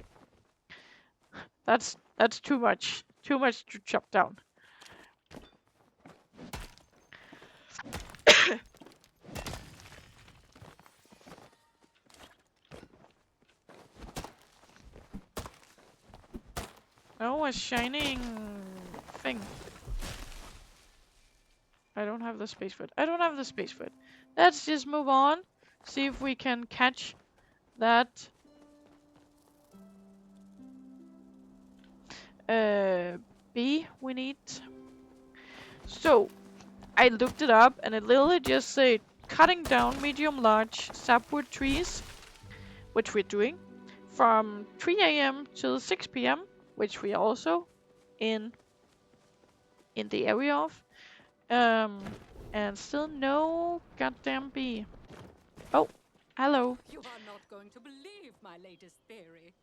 That's too much. Too much to chop down. Oh, a shining thing. I don't have the space for it. I don't have the space for it. Let's just move on. See if we can catch that bee we need. So, I looked it up and it literally just said cutting down medium large sapwood trees, which we're doing, from 3 a.m. till 6 p.m., which we are also in the area of. And still no goddamn bee. Oh, hello. You are not going to believe my latest theory.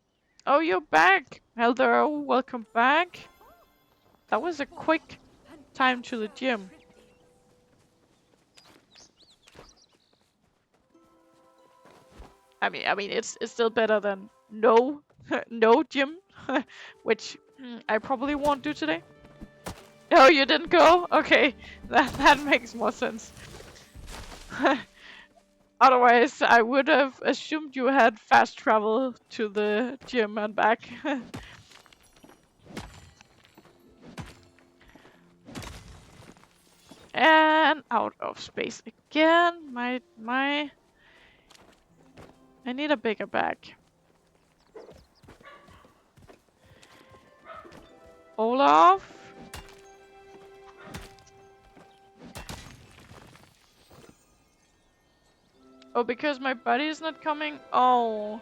Oh, you're back. Hello, welcome back. That was a quick time to the gym. I mean, it's still better than no, no gym, which I probably won't do today. Oh, you didn't go? Okay, that makes more sense. Otherwise, I would have assumed you had fast travel to the gym and back. And out of space again. I need a bigger bag. Olaf. Oh, because my buddy is not coming? Oh.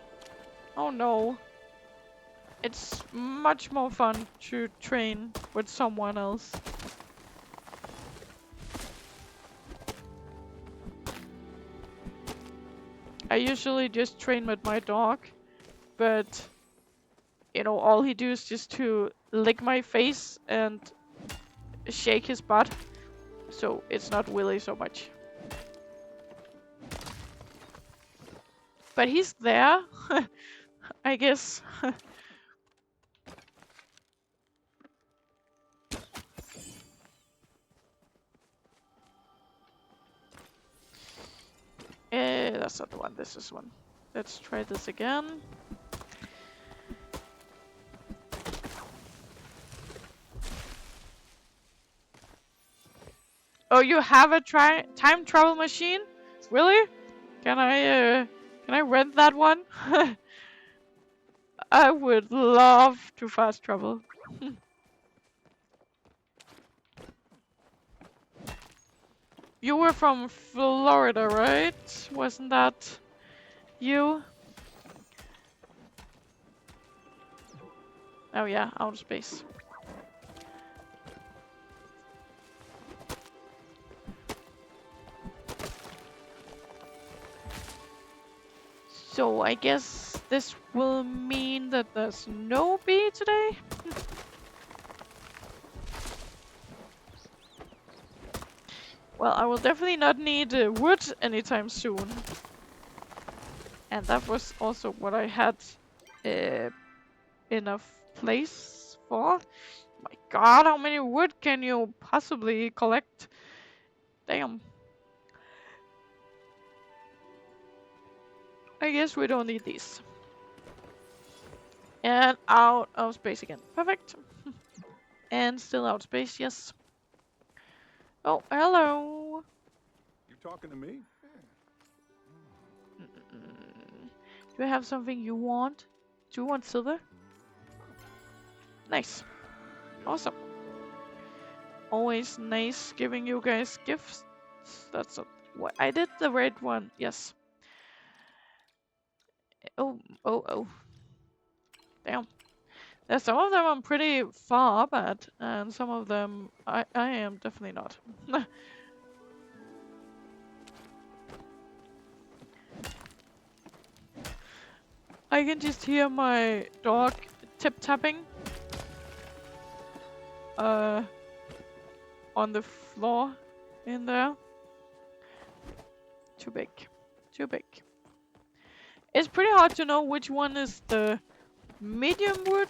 Oh no. It's much more fun to train with someone else. I usually just train with my dog, but you know, all he does is just to lick my face and shake his butt, so it's not really so much. But he's there, I guess. That's not the one, this is one. Let's try this again. Oh, you have a time travel machine? Really? Can I rent that one? I would love to fast travel. You were from Florida, right? Wasn't that you? Oh yeah, outer space. So I guess this will mean that there's no bee today? Well, I will definitely not need wood anytime soon. And that was also what I had enough place for. My god, how many wood can you possibly collect? Damn. I guess we don't need these. And out of space again. Perfect. And still out of space, yes. Oh, hello. You talking to me? Do you have something you want? Do you want silver? Nice. Awesome. Always nice giving you guys gifts. That's not what I did the red one. Yes. Oh. Damn. There's some of them I'm pretty far up at, and some of them I am definitely not. I can just hear my dog tip-tapping on the floor in there. Too big. Too big. It's pretty hard to know which one is the medium wood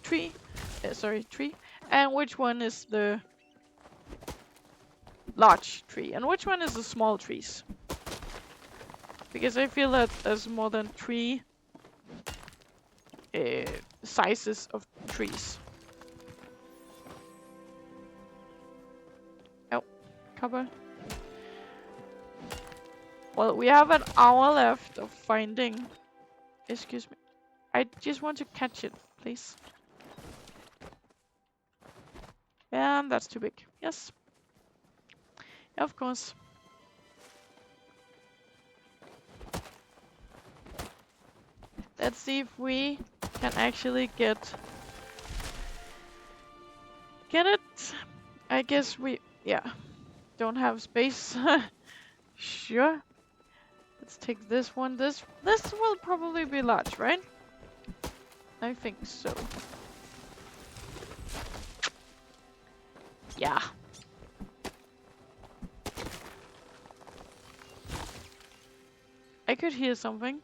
tree, tree, and which one is the large tree, and which one is the small trees. Because I feel that there's more than 3 sizes of trees. Oh, copper. Well, we have an hour left of finding. Excuse me. I just want to catch it, please. And that's too big. Yes. Of course. Let's see if we can actually get it. I guess we, yeah, don't have space. Sure. Let's take this one. This will probably be large, right? I think so. Yeah. I could hear something.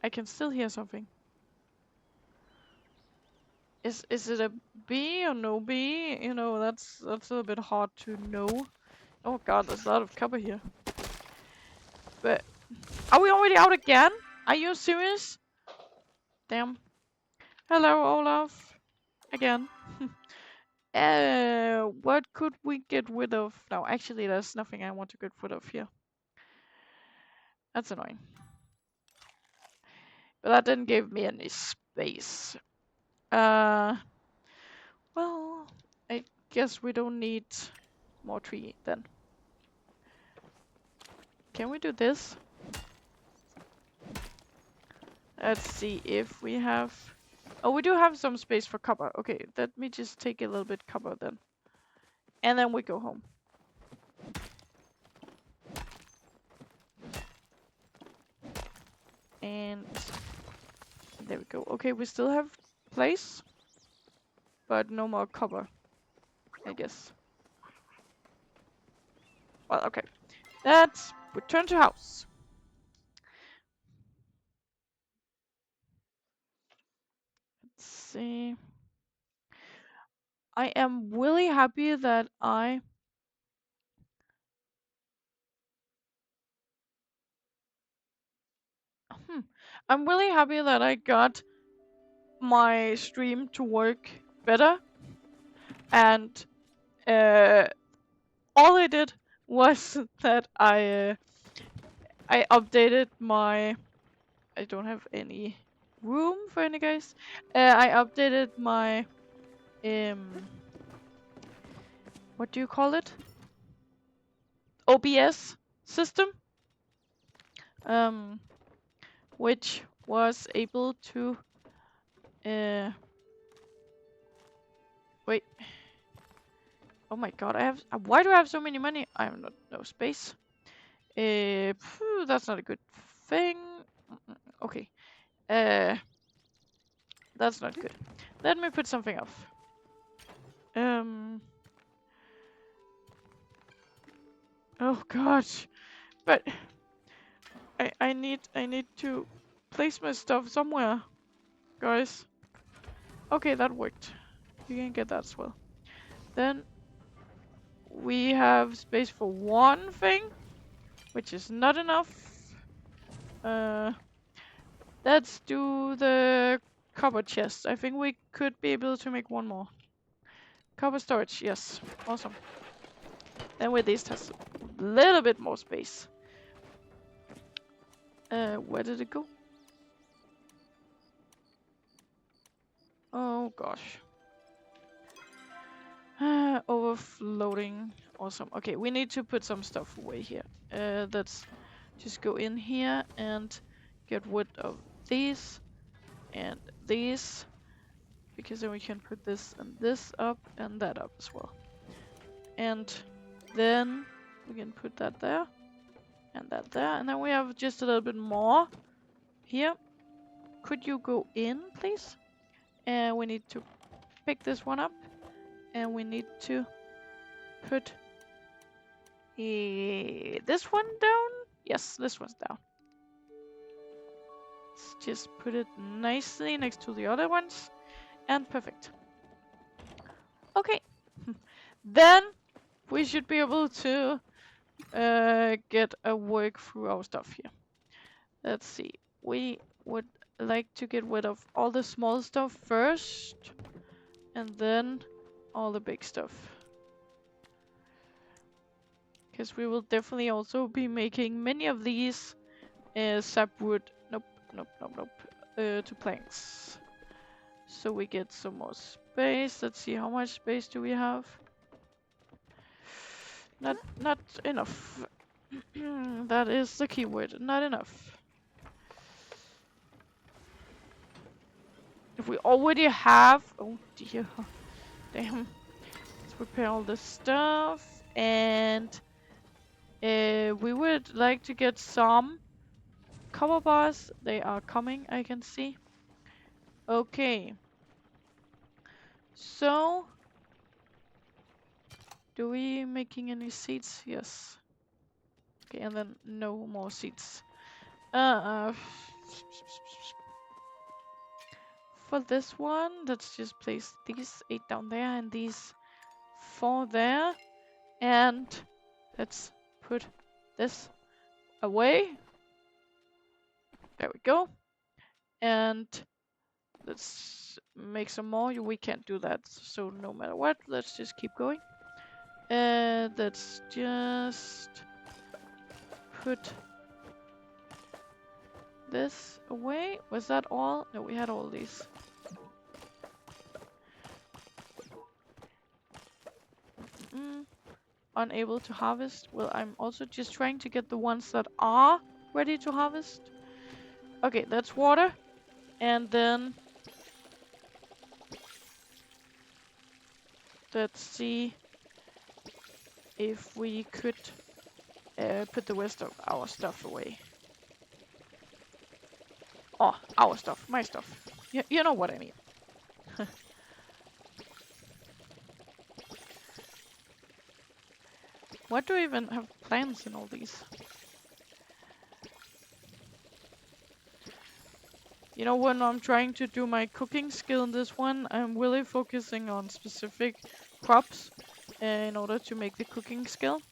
I can still hear something. Is it a bee or no bee? You know, that's a little bit hard to know. Oh god, there's a lot of copper here. But are we already out again? Are you serious? Damn. Hello, Olaf. Again. What could we get rid of? No, actually, there's nothing I want to get rid of here. That's annoying. But that didn't give me any space. Well, I guess we don't need more tree then. Can we do this? Let's see if we have... Oh, we do have some space for copper. Okay, let me just take a little bit copper then. And then we go home. And there we go. Okay, we still have place, but no more copper, I guess. Well, okay. Let's return to house. Let's see. I am really happy that I'm really happy that I got my stream to work better, and all I did was that I updated my... I don't have any room for any guys. I updated my what do you call it? OBS system, which was able to wait. Oh my god, I have... Why do I have so many money? I have no space. That's not a good thing. Okay. That's not good. Let me put something off. Oh gosh. But I need to place my stuff somewhere, guys. Okay, that worked. You can get that as well. Then we have space for one thing, which is not enough. Let's do the copper chest. I think we could be able to make one more. Copper storage, yes. Awesome. Then we at least have a little bit more space. Where did it go? Oh gosh. Overfloating. Awesome. Okay, we need to put some stuff away here. Let's just go in here and get rid of these and these, because then we can put this and this up and that up as well. And then we can put that there and that there, and then we have just a little bit more here. Could you go in, please? And we need to pick this one up, and we need to put this one down. Yes, this one's down. Let's just put it nicely next to the other ones, and perfect. Okay, then we should be able to get a work through our stuff here. Let's see. We would like to get rid of all the small stuff first, and then all the big stuff. Because we will definitely also be making many of these sapwood. Nope, nope, nope, nope. To planks. So we get some more space. Let's see, how much space do we have? Not enough. That is the keyword. Not enough. If we already have... Oh dear. Damn. Let's prepare all this stuff. And we would like to get some cover bars. They are coming, I can see. Okay. So... Do we making any seats? Yes. Okay, and then no more seats. For this one, let's just place these 8 down there and these 4 there. And let's put this away. There we go. And let's make some more. We can't do that, so no matter what, let's just keep going. And let's just put this away. Was that all? No, we had all these. Unable to harvest. Well, I'm also just trying to get the ones that are ready to harvest. Okay, that's water. And then let's see if we could put the rest of our stuff away. Oh, our stuff, my stuff. You know what I mean. Why do I even have plants in all these? You know, when I'm trying to do my cooking skill in this one, I'm really focusing on specific crops in order to make the cooking skill.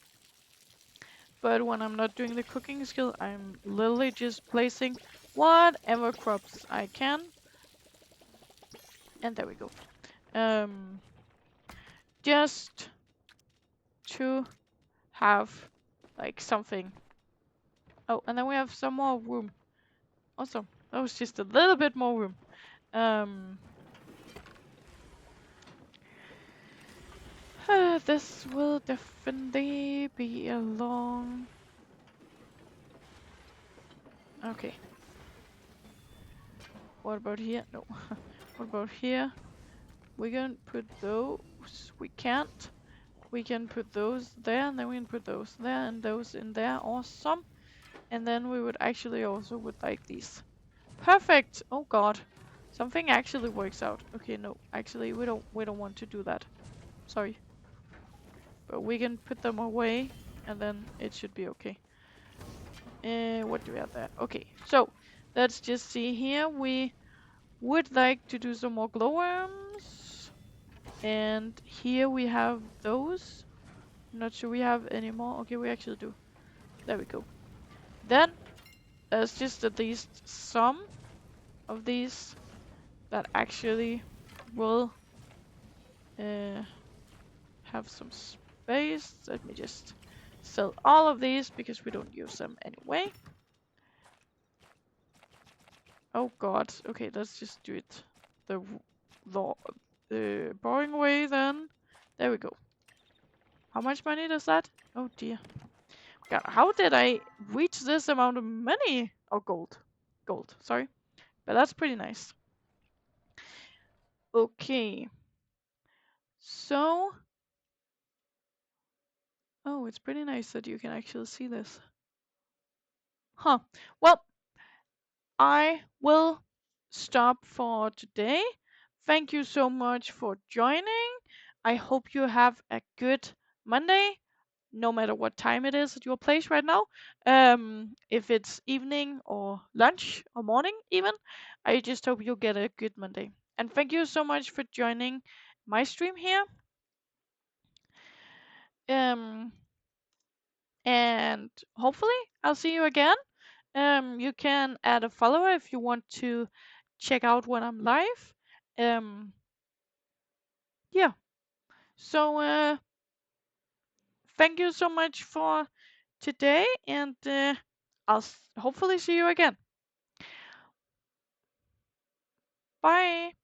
But when I'm not doing the cooking skill, I'm literally just placing whatever crops I can. And there we go. Just to have like something. Oh, and then we have some more room. Awesome. That was just a little bit more room. This will definitely be a long... Okay. What about here? No. What about here? We can put those. We can't. We can put those there, and then we can put those there, and those in there. Awesome. And then we would actually also would like these. Perfect! Oh god. Something actually works out. Okay, no. Actually, we don't want to do that. Sorry. But we can put them away, and then it should be okay. What do we have there? Okay, so let's just see here. We would like to do some more glowworms. And here we have those. I'm not sure we have any more. Okay, we actually do. There we go. Then there's just at least some of these that actually will have some space. Let me just sell all of these because we don't use them anyway. Oh god. Okay, let's just do it the boring way then. There we go. How much money does that? Oh dear. God, how did I reach this amount of money? Oh, gold. Gold, sorry. But that's pretty nice. Okay. So... Oh, it's pretty nice that you can actually see this. Huh. Well, I will stop for today. Thank you so much for joining. I hope you have a good Monday, no matter what time it is at your place right now. If it's evening or lunch or morning even, I just hope you get a good Monday. And thank you so much for joining my stream here. And hopefully I'll see you again. You can add a follower if you want to check out when I'm live. Yeah. So thank you so much for today, and I'll hopefully see you again. Bye.